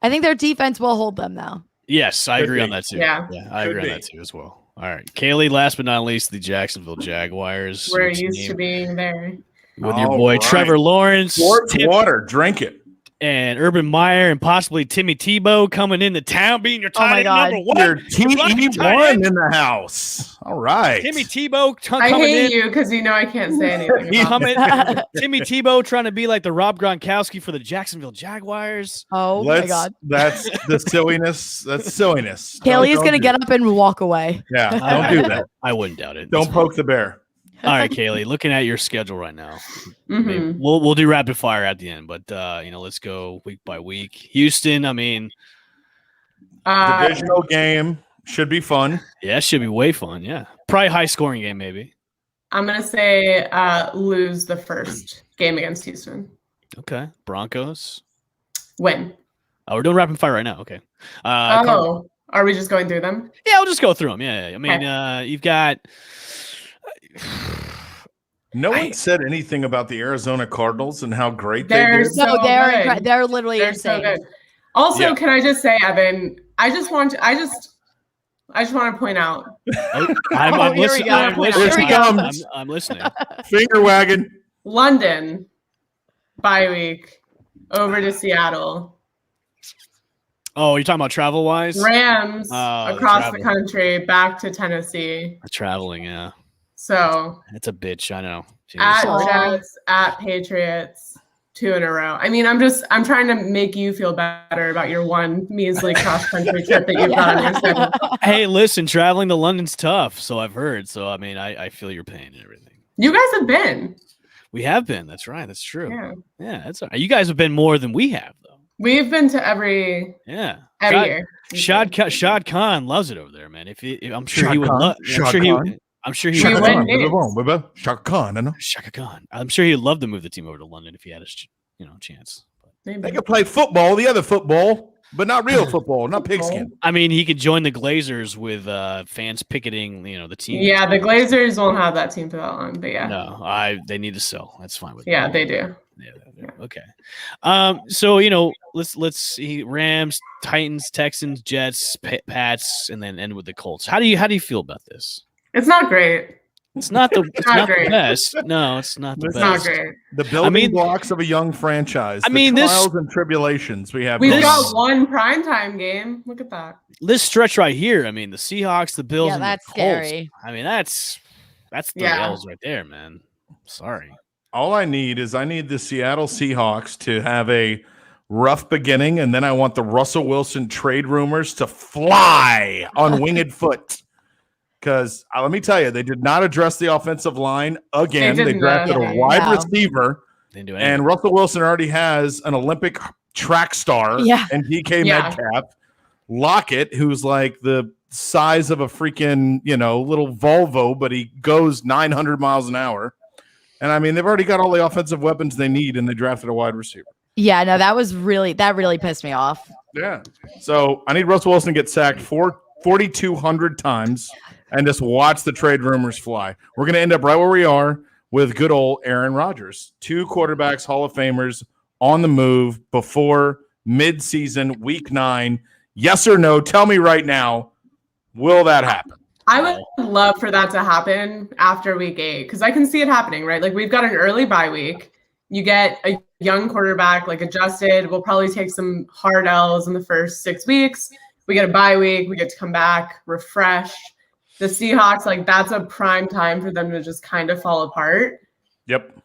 I think their defense will hold them, though. Yes, I Could agree be. on that too. Yeah. I Could agree on be. that too as well. All right, Kaylee. Last but not least, the Jacksonville Jaguars. We're your used team to being there. with your All boy right. Trevor Lawrence, Sports Tim- water, drink it. and Urban Meyer, and possibly Timmy Tebow coming into town, being your Oh my tight end God. number one. Your running tight TE1 end. in the house. All right. Timmy Tebow I coming hate in. you because you know I can't say anything Yeah. about Coming, Timmy Tebow trying to be like the Rob Gronkowski for the Jacksonville Jaguars. Oh, my God. That's the silliness. That's silliness. Kaylee is Don't going to do get it. up and walk away. Yeah, don't do that. I wouldn't doubt it. Don't poke the bear. All right, Kaylee. Looking at your schedule right now, Mhm. we'll do rapid fire at the end, but let's go week by week. Houston. I mean, Divisional game should be fun. yeah, it should be way fun. Yeah, probably high scoring game maybe. I'm gonna say lose the first game against Houston. Okay, Broncos. Win. Oh, we're doing rapid fire right now. Okay. Are we just going through them? Yeah, we'll just go through them. Yeah. I mean, you've got. No one said anything about the Arizona Cardinals and how great they They're did. so No, they're good. they're literally They're so insane. good. Also, Yeah. can I just say, Evan? I just want to point out. I'm Oh, here we listening. go. I'm Here listening. we go. I'm listening. Finger wagging. London bye week over to Seattle. Oh, you're talking about travel wise? Rams Oh, across the travel. country back to Tennessee. Traveling, yeah. So It's a bitch. I know. Jeez. at Aw. Jets, at Patriots, 2 in a row. I mean, I'm trying to make you feel better about your one measly cross country trip that you've got on your schedule. Hey, listen, traveling to London's tough, so I've heard. So I mean, I feel your pain and everything. You guys have been. We have been. That's right. That's true. Yeah. Yeah, that's all right. You guys have been more than we have, though. We've been to every Yeah. year. Shad Khan loves it over there, man. I'm sure he would love. I'm sure Khan. he We would. win games. Shaka Khan, I know. Shaka Khan. I'm sure he'd love to move the team over to London if he had a chance. They Maybe. can play football, the other football, but not real football, not pigskin. I mean, he could join the Glazers with fans picketing, the team. Yeah, the Glazers won't have that team for that long, but yeah. No, they need to sell. That's fine with Yeah, me. they do. Yeah. Okay. So let's see: Rams, Titans, Texans, Jets, Pats, and then end with the Colts. How do you feel about this? It's not great. It's not the not great. best. No, it's not the It's best. not great. The building mean- blocks of a young franchise. I the mean, this- trials and tribulations we have. We've going This- got one primetime game. Look at that. This stretch right here. I mean, the Seahawks, the Bills, Yeah, and that's the Colts. scary. I mean, that's three Yeah. L's right there, man. Sorry. All I need the Seattle Seahawks to have a rough beginning, and then I want the Russell Wilson trade rumors to fly on winged foot. Because let me tell you, they did not address the offensive line again. They They did drafted not. a wide No. receiver Didn't do anything. And Russell Wilson already has an Olympic track star and DK Metcalf. Lockett, who's like the size of a freaking, little Volvo, but he goes 900 miles an hour. And I mean, they've already got all the offensive weapons they need, and they drafted a wide receiver. Yeah, no, that really pissed me off. Yeah. So I need Russell Wilson to get sacked 4,200 times and just watch the trade rumors fly. We're going to end up right where we are with good old Aaron Rodgers. 2 quarterbacks, Hall of Famers on the move before midseason, week 9. Yes or no? Tell me right now, will that happen? I would love for that to happen after week 8 because I can see it happening, right? Like we've got an early bye week. You get a young quarterback, like adjusted. We'll probably take some hard L's in the first 6 weeks. We get a bye week. We get to come back refreshed. The Seahawks, like that's a prime time for them to just kind of fall apart. Yep.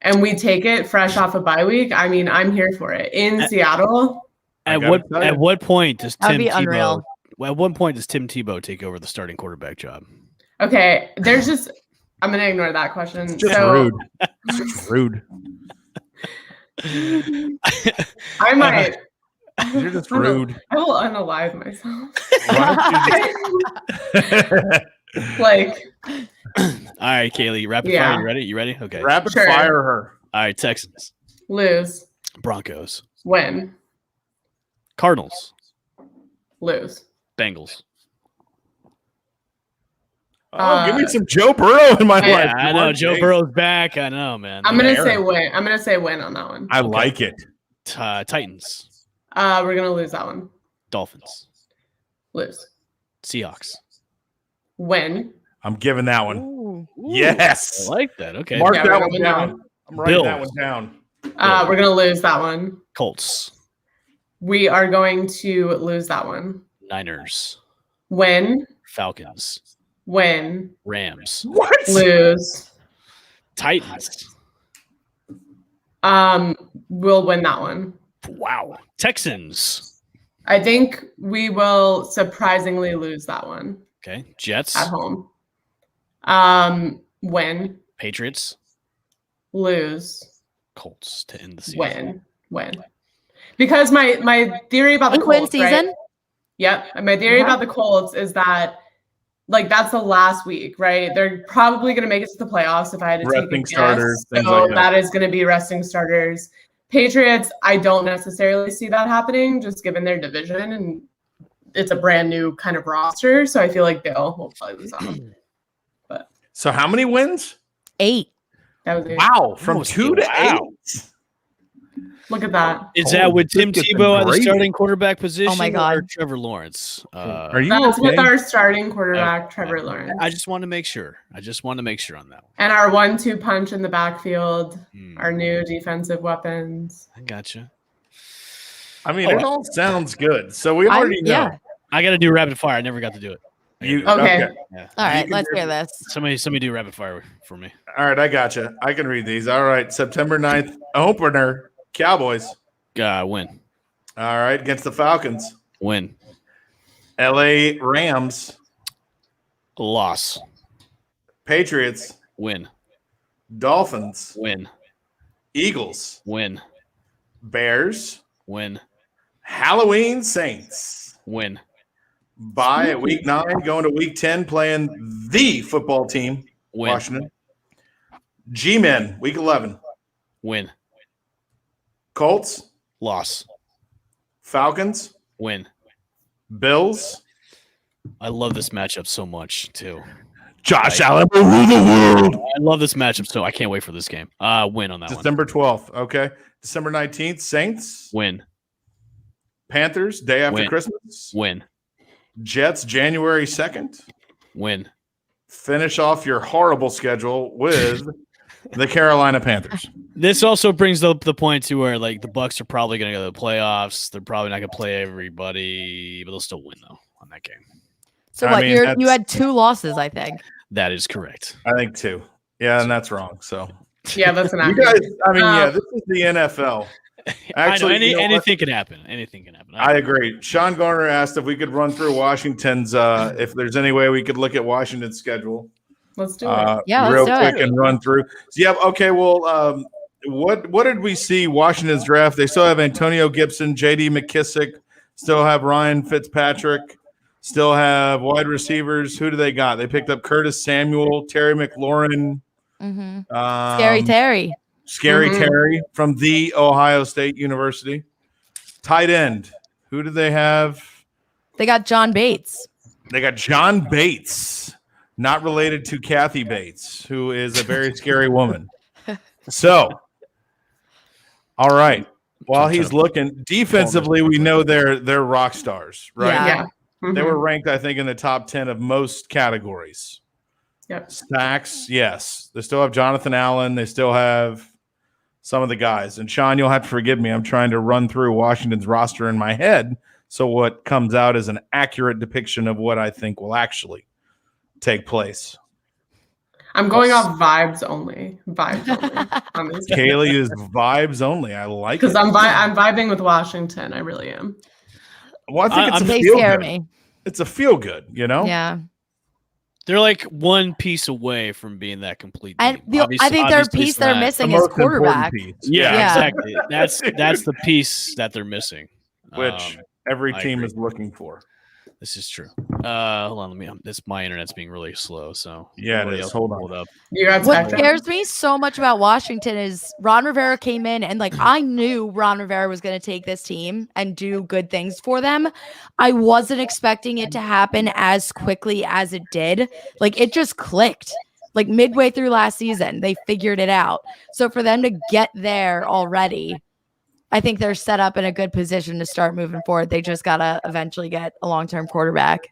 And we take it fresh off a bye week. I mean, I'm here for it. In Seattle. At what point does That'd Tim be unreal. Tebow? At what point does Tim Tebow take over the starting quarterback job? Okay, I'm gonna ignore that question. Just rude. Just rude. I might. You're just rude. I will unalive myself. Like. All right, Kaylee, rapid fire. You ready? Okay. Rapid fire her. All right, Texans. Lose. Broncos. Win. Cardinals. Lose. Bengals. Oh, give me some Joe Burrow in my life. I know Joe Burrow's back. I know, man. I'm gonna say win. I'm gonna say win on that one. I like it. Titans. We're gonna lose that one. Dolphins. Lose. Seahawks. Win. I'm giving that one. Ooh. Yes. I like that. Okay. Mark that one down. I'm writing that one down. We're gonna lose that one. Colts. We are going to lose that one. Niners. Win. Falcons. Win. Rams. What? Lose. Titans. We'll win that one. Wow. Texans. I think we will surprisingly lose that one. Okay. Jets. At home. Win. Patriots. Lose. Colts to end the season. Win. Because my theory about the Colts, season? Right? Yep. And my theory about the Colts is that like that's the last week, right? They're probably going to make it to the playoffs if I had to take a guess. Starters, so like that is going to be resting starters. Patriots, I don't necessarily see that happening just given their division and it's a brand new kind of roster. So I feel like we'll probably lose on. But so how many wins? 8. That was 8. Wow. From 2 to 8. Look at that. Is that with Tim Tebow at the starting quarterback position? Oh my God. Or Trevor Lawrence? Are you That's okay? with our starting quarterback, Trevor Lawrence. I just want to make sure. on that one. And our 1-2 punch in the backfield, our new defensive weapons. I gotcha. I mean, it all sounds good. So we already know. Yeah. I got to do rapid fire. I never got to do it. Okay. Yeah. All right, let's hear this. Somebody do rapid fire for me. All right, I gotcha. I can read these. All right, September 9th, opener. Cowboys. Win. All right. Against the Falcons. Win. LA Rams. Loss. Patriots. Win. Dolphins. Win. Eagles. Win. Bears. Win. Halloween Saints. Win. Bye at week 9, going to week 10, playing the football team. Win. Washington. G-Men, week 11. Win. Colts. Loss. Falcons. Win. Bills. I love this matchup so much too. Josh Allen will rule the world. I love this matchup so I can't wait for this game. Win on that December 12th. Okay. December 19th, Saints. Win. Panthers, day after Win. Christmas. Win. Jets, January 2nd. Win. Finish off your horrible schedule with the Carolina Panthers. This also brings up the point to where like the Bucs are probably going to go to the playoffs. They're probably not going to play everybody, but they'll still win though on that game. So I what? mean, You had 2 losses, I think. That is correct. I think 2. Yeah, and that's wrong. So Yeah, that's an you guys, I mean, yeah, this is the NFL. Actually, I know, anything can happen. Anything can happen. I agree. Sean Garner asked if we could run through Washington's, if there's any way we could look at Washington's schedule. Let's do it. Yeah, real let's do quick it. and run through. So, yeah, okay. Well, what did we see Washington's draft? They still have Antonio Gibson, J.D. McKissick, still have Ryan Fitzpatrick, still have wide receivers. Who do they got? They picked up Curtis Samuel, Terry McLaurin, Scary Terry. Terry from the Ohio State University. Tight end. Who do they have? They got John Bates. They got John Bates, not related to Kathy Bates, who is a very scary woman. So, all right. While he's looking defensively, we know they're rock stars, right? Yeah. They were ranked, I think, in the top 10 of most categories. Yep. Sacks, yes. They still have Jonathan Allen. They still have some of the guys. And Sean, you'll have to forgive me. I'm trying to run through Washington's roster in my head, so what comes out is an accurate depiction of what I think will actually take place. I'm going off vibes only. Vibes only. Kaylee is vibes only. I like it. Because I'm vibing with Washington. I really am. Well, I think They scare me. It's a feel good, you know? Yeah. They're like one piece away from being that complete And team. I think their Obviously piece it's they're not. missing The is most important quarterback. piece. Yeah, Yeah. exactly. That's the piece that they're missing. Which every I team agree. is looking for. This is true. Hold on, my internet's being really slow. So Yeah, it everybody is. else Hold can on. pull it up. You got What tech. scares me so much about Washington is Ron Rivera came in and I knew Ron Rivera was going to take this team and do good things for them. I wasn't expecting it to happen as quickly as it did. It just clicked. Midway through last season, they figured it out. So for them to get there already, I think they're set up in a good position to start moving forward. They just got to eventually get a long-term quarterback.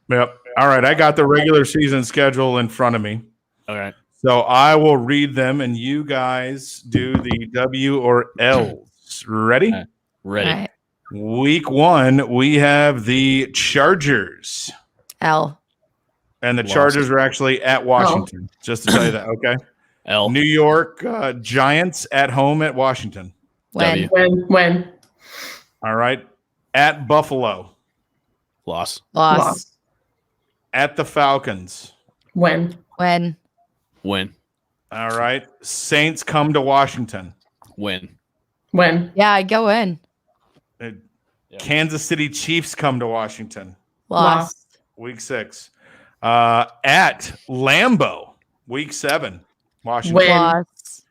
Yep. All right. I got the regular season schedule in front of me. All right. So I will read them and you guys do the W or L's. Ready? Ready. All right. Week 1, we have the Chargers. L. And the Lost. Chargers are actually at Washington, just to tell you that. Okay. L. New York Giants at home at Washington. When? W. When? All right. At Buffalo. Loss. Loss. At the Falcons. When? When? Win. All right. Saints come to Washington. Win. When? Yeah, I go in. Kansas City Chiefs come to Washington. Loss. Week 6. At Lambeau. Week 7. Washington. When? Loss.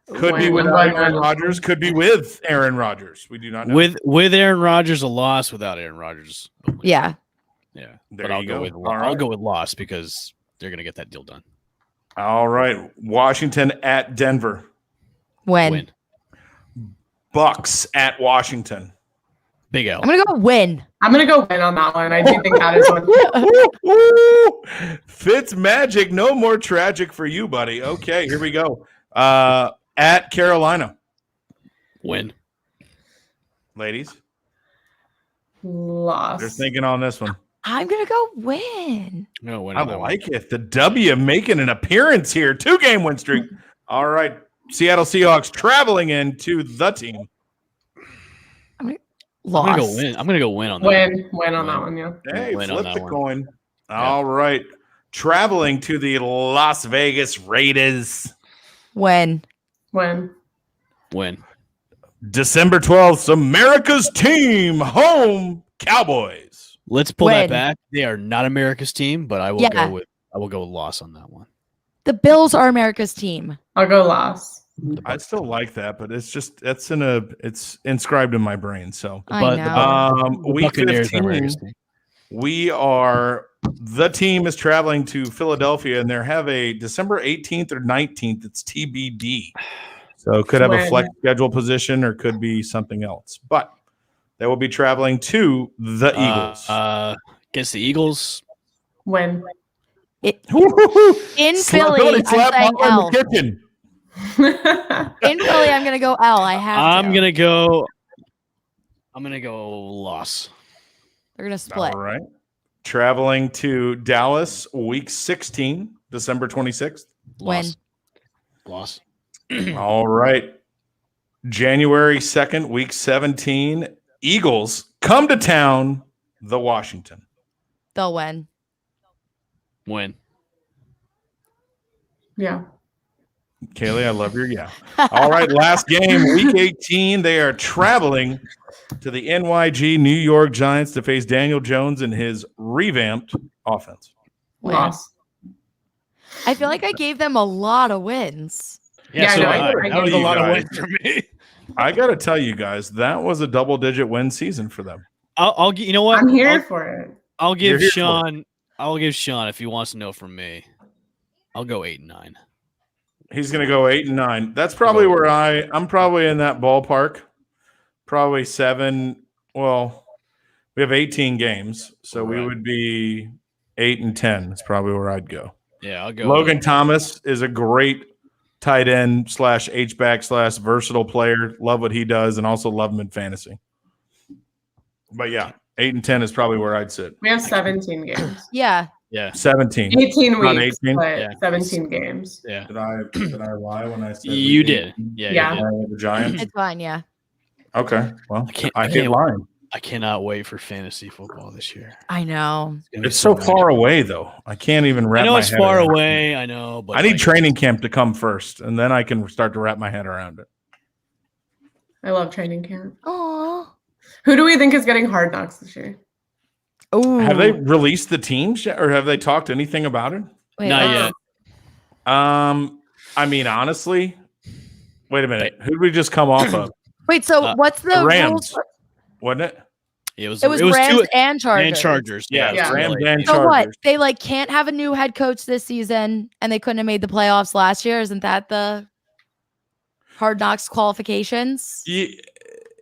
Could be When? without Aaron Rodgers. Could be with Aaron Rodgers. We do not know. With Aaron Rodgers, a loss. Without Aaron Rodgers, a win. Yeah. Yeah. There But I'll you go go. with All I'll right. go with loss because they're gonna get that deal done. All right. Washington at Denver. When? Win. Bucks at Washington. Big L. I'm going to go win. I'm gonna go win on that one. I do think that is one. Woo! Fitz magic. No more tragic for you, buddy. Okay, here we go. At Carolina. Win. Ladies, Loss. they're thinking on this one. I'm going to go win. No win. I on that one. like it. The W making an appearance here. 2-game win streak. All right. Seattle Seahawks traveling into the team. Loss. I'm gonna go win. I'm gonna go win on that. Win on that one, yeah. Hey, Win on flip that the one. coin. All right. Traveling to the Las Vegas Raiders. When? Win. Win. December 12th, America's team, home Cowboys. Let's pull Win. that back. They are not America's team, but I will Yeah. go with loss on that one. The Bills are America's team. I'll go loss. I still like that, but it's just it's inscribed in my brain. So I know. week Buccaneers are 15, America's team. the team is traveling to Philadelphia, and they have a December 18th or 19th. It's TBD. So it could have a When? flex schedule position or could be something else. But they will be traveling to the Eagles. Against the Eagles. Win. In Slap- Philly, Tony, I'm slap saying Mama L. in the kitchen. In Philly, I'm going to go L. I have to. I'm gonna go loss. They're going to split. All right. Traveling to Dallas, week 16, December 26th. Loss. Loss. All right. January 2nd, week 17, Eagles come to town, the Washington. They'll win. Win. Yeah. Kaylee, I love your yeah. All right, last game, week 18. They are traveling to the NYG New York Giants to face Daniel Jones and his revamped offense. Loss. I feel like I gave them a lot of wins. Yeah, so I know, I. I That was a you lot of guys. wins for me. I got to tell you guys, that was a double-digit win season for them. I'll you know what? I'm here for it. I'll give You're here for Sean. I'll give Sean if he wants to know from me. I'll go 8-9. He's going to go 8-9. That's probably where I'm probably in that ballpark. Probably 7. Well, we have 18 games, so we would be 8-10. That's probably where I'd go. Yeah, I'll go. Logan Thomas is a great tight end / H-back / versatile player. Love what he does, and also love him in fantasy. But yeah, 8-10 is probably where I'd sit. We have 17 games. Yeah. Yeah. 17. 18 Not weeks, 18? but Yeah. 17 games. Yeah. Did I lie when I said You we did. beat Yeah. Yeah. You did. the Giants? It's fine. Yeah. Okay. Well, I hit can't- line. I cannot wait for fantasy football this year. I know. gonna be It's so good. far away, though. I can't even wrap I know my it's head far around it. away. I know, but I need like, training camp to come first, and then I can start to wrap my head around it. I love training camp. Oh. Who do we think is getting Hard Knocks this year? Oh. Have they released the teams yet, or have they talked anything about it? Not yet. I mean, honestly, wait a minute. Who did we just come off of? Wait. So what's the Rams, rules? wasn't it? It was It was Rams Rams and Chargers. and Chargers. Yeah. Yeah. Rams and So what? Chargers. They like can't have a new head coach this season, and they couldn't have made the playoffs last year. Isn't that the Hard Knocks qualifications? Yeah.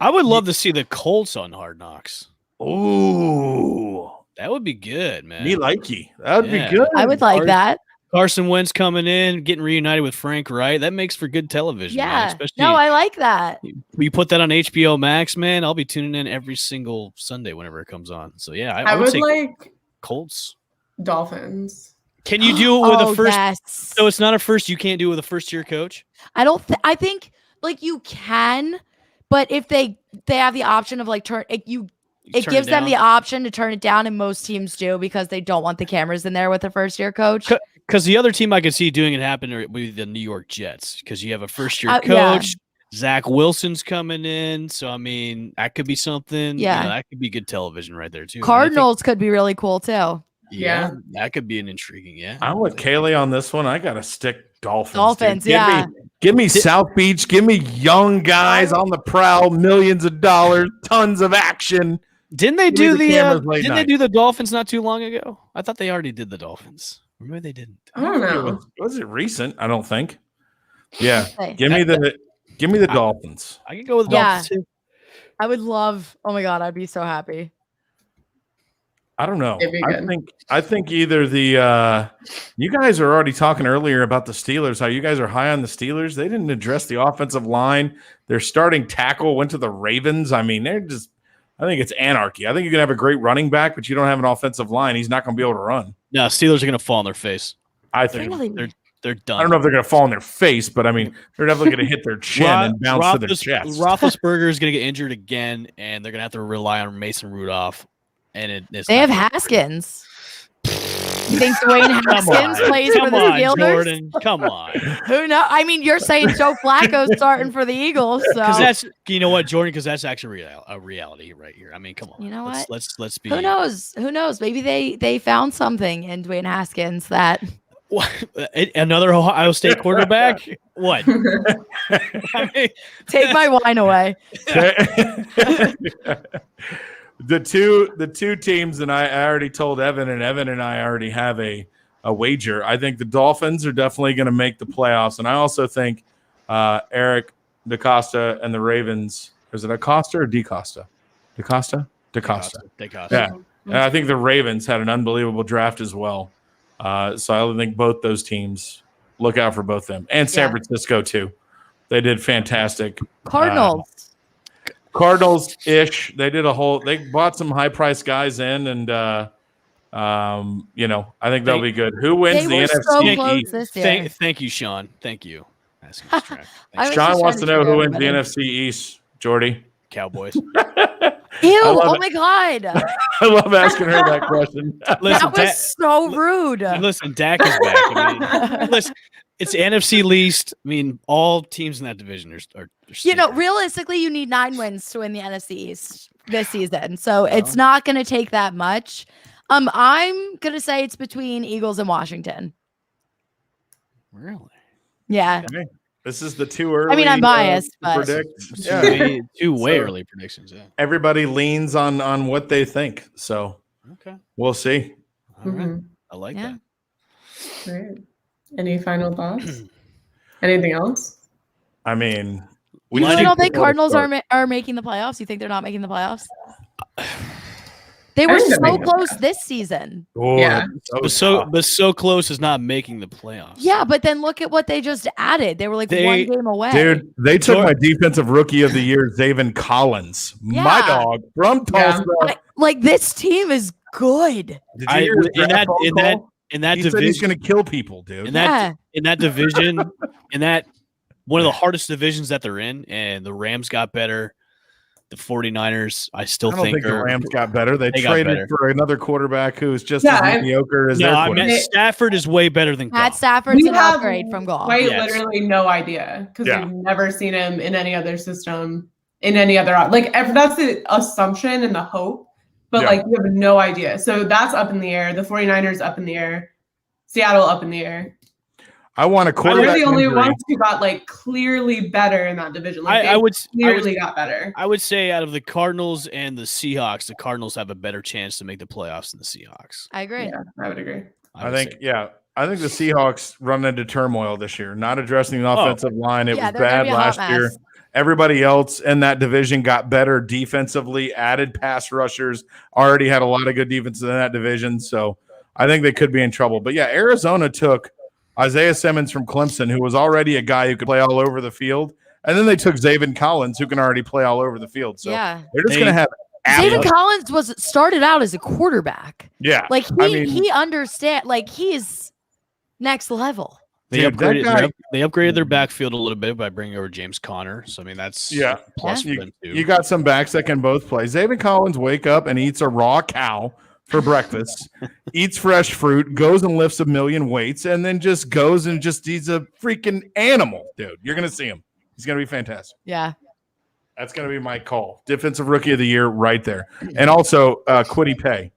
I would love to see the Colts on Hard Knocks. Ooh, That would be good, man. me likey. That would Yeah. be good. I would like Hard- that. Carson Wentz coming in, getting reunited with Frank Wright. That makes for good television. man. Yeah. Especially No, I like that. you put that on HBO Max, man. I'll be tuning in every single Sunday whenever it comes on. So yeah, I I would would say like Colts. Dolphins. Can you do it with a first? Yes. So it's not a first. You can't do it with a first-year coach. I don't. I think like you can, but if they have the option of like turn it, it turn gives it them the down? option to turn it down, and most teams do because they don't want the cameras in there with a first year coach. Because the other team I could see doing it happen would be the New York Jets. Because you have a first-year Yeah. coach. Zach Wilson's coming in, so I mean that could be something. Yeah. That could be good television right there too. And I think- Cardinals could be really cool too. yeah, that could be an intriguing. Yeah, I'm with Kaylee on this one. I got to stick Dolphins. Dolphins, dude. yeah. Give me South Beach. Give me young guys on the prowl, millions of dollars, tons of action. Didn't they Give me do the the? cameras late Didn't night. they do the Dolphins not too long ago? I thought they already did the Dolphins. Or maybe they didn't. I don't know. Was it recent? I don't think. Yeah. Okay. Give me the Dolphins. I could go with the Yeah. Dolphins too. I would love. Oh my god, I'd be so happy. I don't know. It'd be good. I think either the you guys are already talking earlier about the Steelers, how you guys are high on the Steelers. They didn't address the offensive line. Their starting tackle went to the Ravens. I mean, I think it's anarchy. I think you can have a great running back, but you don't have an offensive line. He's not going to be able to run. No, Steelers are going to fall on their face. I They're think. Really? they're done. I don't know if they're going to fall on their face, but I mean, they're definitely going to hit their chin and bounce to their chest. Roethlisberger is going to get injured again, and they're going to have to rely on Mason Rudolph. And it's They not have gonna- Haskins. You think Dwayne Come Haskins on, plays for come the on, Steelers? Jordan. Come on. Who knows? I mean, you're saying Joe Flacco's starting for the Eagles, so Because that's what, Jordan. Because that's actually a reality right here. I mean, come on. You know what? Let's be. who knows? Who knows? Maybe they found something in Dwayne Haskins that What? Another Ohio State quarterback? What? I mean, take my wine away. The two teams, and I already told Evan, and Evan and I already have a wager. I think the Dolphins are definitely going to make the playoffs, and I also think Eric DaCosta and the Ravens. Is it Acosta or DaCosta? DaCosta. Yeah, and I think the Ravens had an unbelievable draft as well. So I think both those teams, look out for both them, and San Francisco too. They did fantastic. Cardinals-ish. They bought some high-priced guys in, and I think they'll be good. Who wins the They were NFC so close East? this year. thank you, Sean. Thank you. Asking this track. I was Sean just wants to trying know to who show wins the everybody. NFC East. Jordy, Cowboys. Ew! love Oh it. my god, I love asking her that question. Listen, that was so rude. Listen, Dak is back. I mean, listen, It's NFC least. I mean, all teams in that division are realistically, you need 9 wins to win the NFC East this season. So it's not going to take that much. I'm going to say it's between Eagles and Washington. Really? Yeah. Okay. This is the too early. I mean, I'm biased, but predict. Two way early predictions. Yeah. Everybody leans on what they think. So Okay. we'll see. All right. I like Yeah. that. Right. Any final thoughts? Anything else? I mean, you really don't think Cardinals are making the playoffs? You think they're not making the playoffs? They were think they're so making the close playoffs. this season. Yeah. But so close is not making the playoffs. Yeah, but then look at what they just added. They were like 1 game away. Dude, they took my defensive rookie of the year, Zaven Collins. Yeah. My dog from Tulsa. Like this team is good. Did you hear his draft phone call? In that He division, said he's going to kill people, dude. in that division, in that one of the hardest divisions that they're in, and the Rams got better. The 49ers, I don't think the Rams got better. They got traded better. for another quarterback who's just as mediocre as their I quarterback. meant Stafford is way better than Matt Goff. Stafford's We an have upgrade from Goff. Quite Yes. literally no idea because Yeah. we've never seen him in any other system, in any other if that's the assumption and the hope, but Yeah. we have no idea. So that's up in the air. The 49ers up in the air. Seattle up in the air. I want a quarterback. They're the only injury. ones who got clearly better in that division. I would got better. I would say out of the Cardinals and the Seahawks, the Cardinals have a better chance to make the playoffs than the Seahawks. I agree. Yeah, I would agree. I think the Seahawks run into turmoil this year, not addressing the offensive line. It was they're gonna bad be a hot last year. mess. Everybody else in that division got better defensively, added pass rushers, already had a lot of good defenses in that division. So I think they could be in trouble. But yeah, Arizona took Isaiah Simmons from Clemson, who was already a guy who could play all over the field. And then they took Zaven Collins, who can already play all over the field. So they're just going to have Zaven Collins started out as a quarterback. Yeah. He understand, he's next level. They upgraded their backfield a little bit by bringing over James Conner. So, I mean, that's a plus for them, too. You got some backs that can both play. Zaven Collins wake up and eats a raw cow for breakfast, eats fresh fruit, goes and lifts 1 million weights, and then just goes and he's a freaking animal, dude. You're going to see him. He's going to be fantastic. Yeah. That's going to be my call. Defensive rookie of the year right there. And also Kwity Paye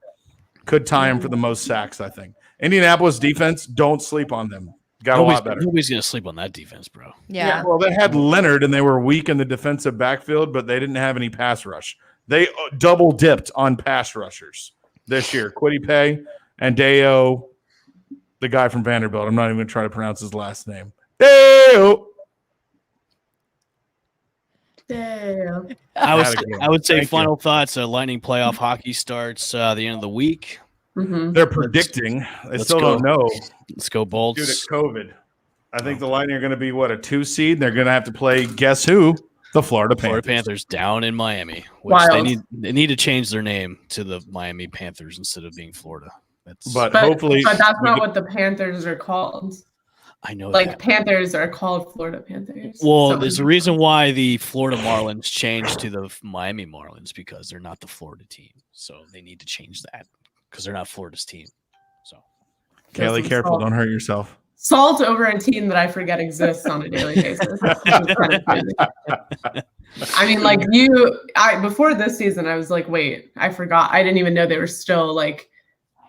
could tie him for the most sacks, I think. Indianapolis defense, don't sleep on them. Got a lot better. Nobody's going to sleep on that defense, bro. Yeah. Well, they had Leonard, and they were weak in the defensive backfield, but they didn't have any pass rush. They double dipped on pass rushers this year. Kwity Paye and Deo, the guy from Vanderbilt. I'm not even going to try to pronounce his last name. Deo. I would say final thoughts. Lightning playoff hockey starts the end of the week. Mm-hmm. They're predicting. They still don't know. Let's go Bolts. Due to COVID. I think the Lightning are going to be, a 2 seed? They're going to have to play, guess who? The Florida Panthers down in Miami. Which they need to change their name to the Miami Panthers instead of being Florida. But hopefully. But that's not what the Panthers are called. I know that. Panthers are called Florida Panthers. Well, there's a reason why the Florida Marlins changed to the Miami Marlins because they're not the Florida team. So they need to change that because they're not Florida's team. So, Kaylee, careful. Don't hurt yourself. Salt over a team that I forget exists on a daily basis. I mean, before this season, I was like, wait, I forgot. I didn't even know they were still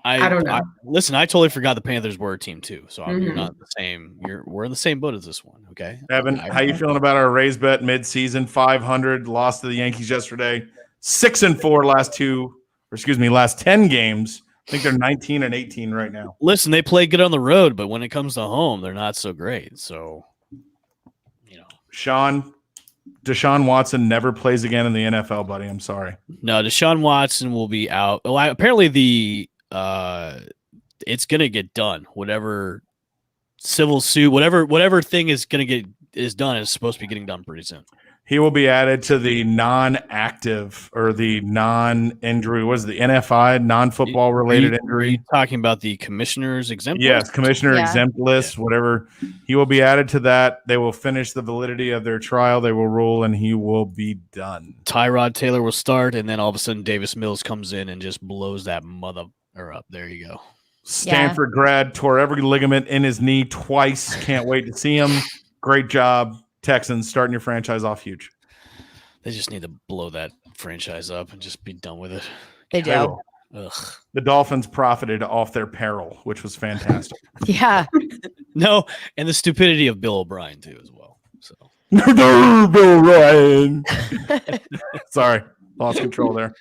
I don't know. Listen, I totally forgot the Panthers were a team too. So you're not the same. We're in the same boat as this one. Okay. Evan, how you feeling about our raise bet mid-season? 500, lost to the Yankees yesterday. 6-4 last 10 games. I think they're 19 and 18 right now. Listen, they play good on the road, but when it comes to home, they're not so great. So, Deshaun Watson never plays again in the NFL, buddy. I'm sorry. No, Deshaun Watson will be out. Well, apparently it's gonna get done. Whatever civil suit, whatever thing is done is supposed to be getting done pretty soon. He will be added to the non-active or the non-injury. What is the NFI, non-football related injury? Are you talking about the commissioner's exempt list? Yes, commissioner exempt list, whatever. He will be added to that. They will finish the validity of their trial. They will rule, and he will be done. Tyrod Taylor will start, and then all of a sudden Davis Mills comes in and just blows that mother up. There you go. Stanford grad, tore every ligament in his knee twice. Can't wait to see him. Great job, Texans, starting your franchise off huge. They just need to blow that franchise up and just be done with it. They do. Ugh. The Dolphins profited off their peril, which was fantastic. Yeah. No, and the stupidity of Bill O'Brien too, as well. So Bill Ryan. Sorry, lost control there.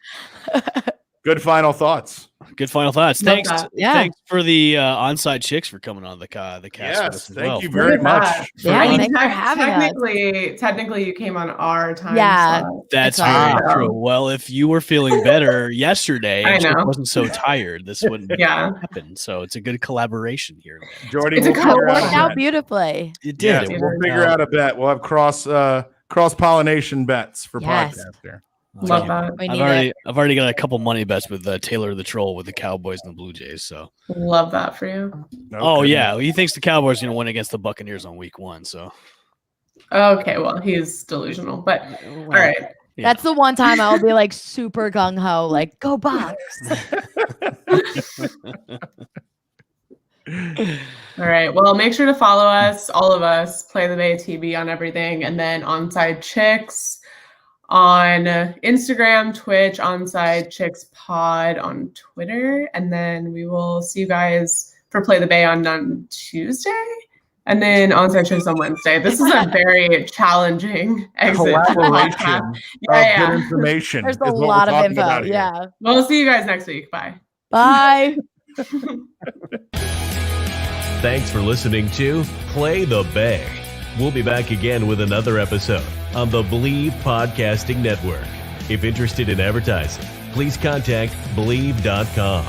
Good final thoughts. Good final thoughts. Love Thanks. that. Yeah. Thanks for the onside chicks for coming on the cast. With Yes, us as thank well. you very much. Yeah, I mean, thanks for having us. technically, you came on our time. Yeah. slot. That's It's very awesome. true. Well, if you were feeling better yesterday I and Chick know. wasn't so tired, this wouldn't Yeah. happen. So it's a good collaboration here. Jordy, It's a we'll It couple figure worked out a out bet. beautifully. It Yeah, did. It we'll worked figure out. out a bet. We'll have cross pollination bets for Yes. podcast here. Love that. We need it. I've already got a couple money bets with Taylor the Troll with the Cowboys and the Blue Jays. So Love that for you. oh Okay. yeah, he thinks the Cowboys are going to win against the Buccaneers on week 1. So Okay, well, he's delusional, but all right. Yeah. That's the one time I'll be like super gung ho, like go Bucks. All right. Well, make sure to follow us, all of us, Play the Bay TV on everything, and then Onside Chicks on Instagram, Twitch, Onside Chicks Pod on Twitter, and then we will see you guys for Play the Bay on Tuesday, and then Onside Chicks on Wednesday. This is a very challenging exit Collaboration podcast. of Yeah. good information. There's is a what we're lot of talking info. about here. Yeah. We'll see you guys next week. Bye. Bye. Thanks for listening to Play the Bay. We'll be back again with another episode on the Believe Podcasting Network. If interested in advertising, please contact Believe.com.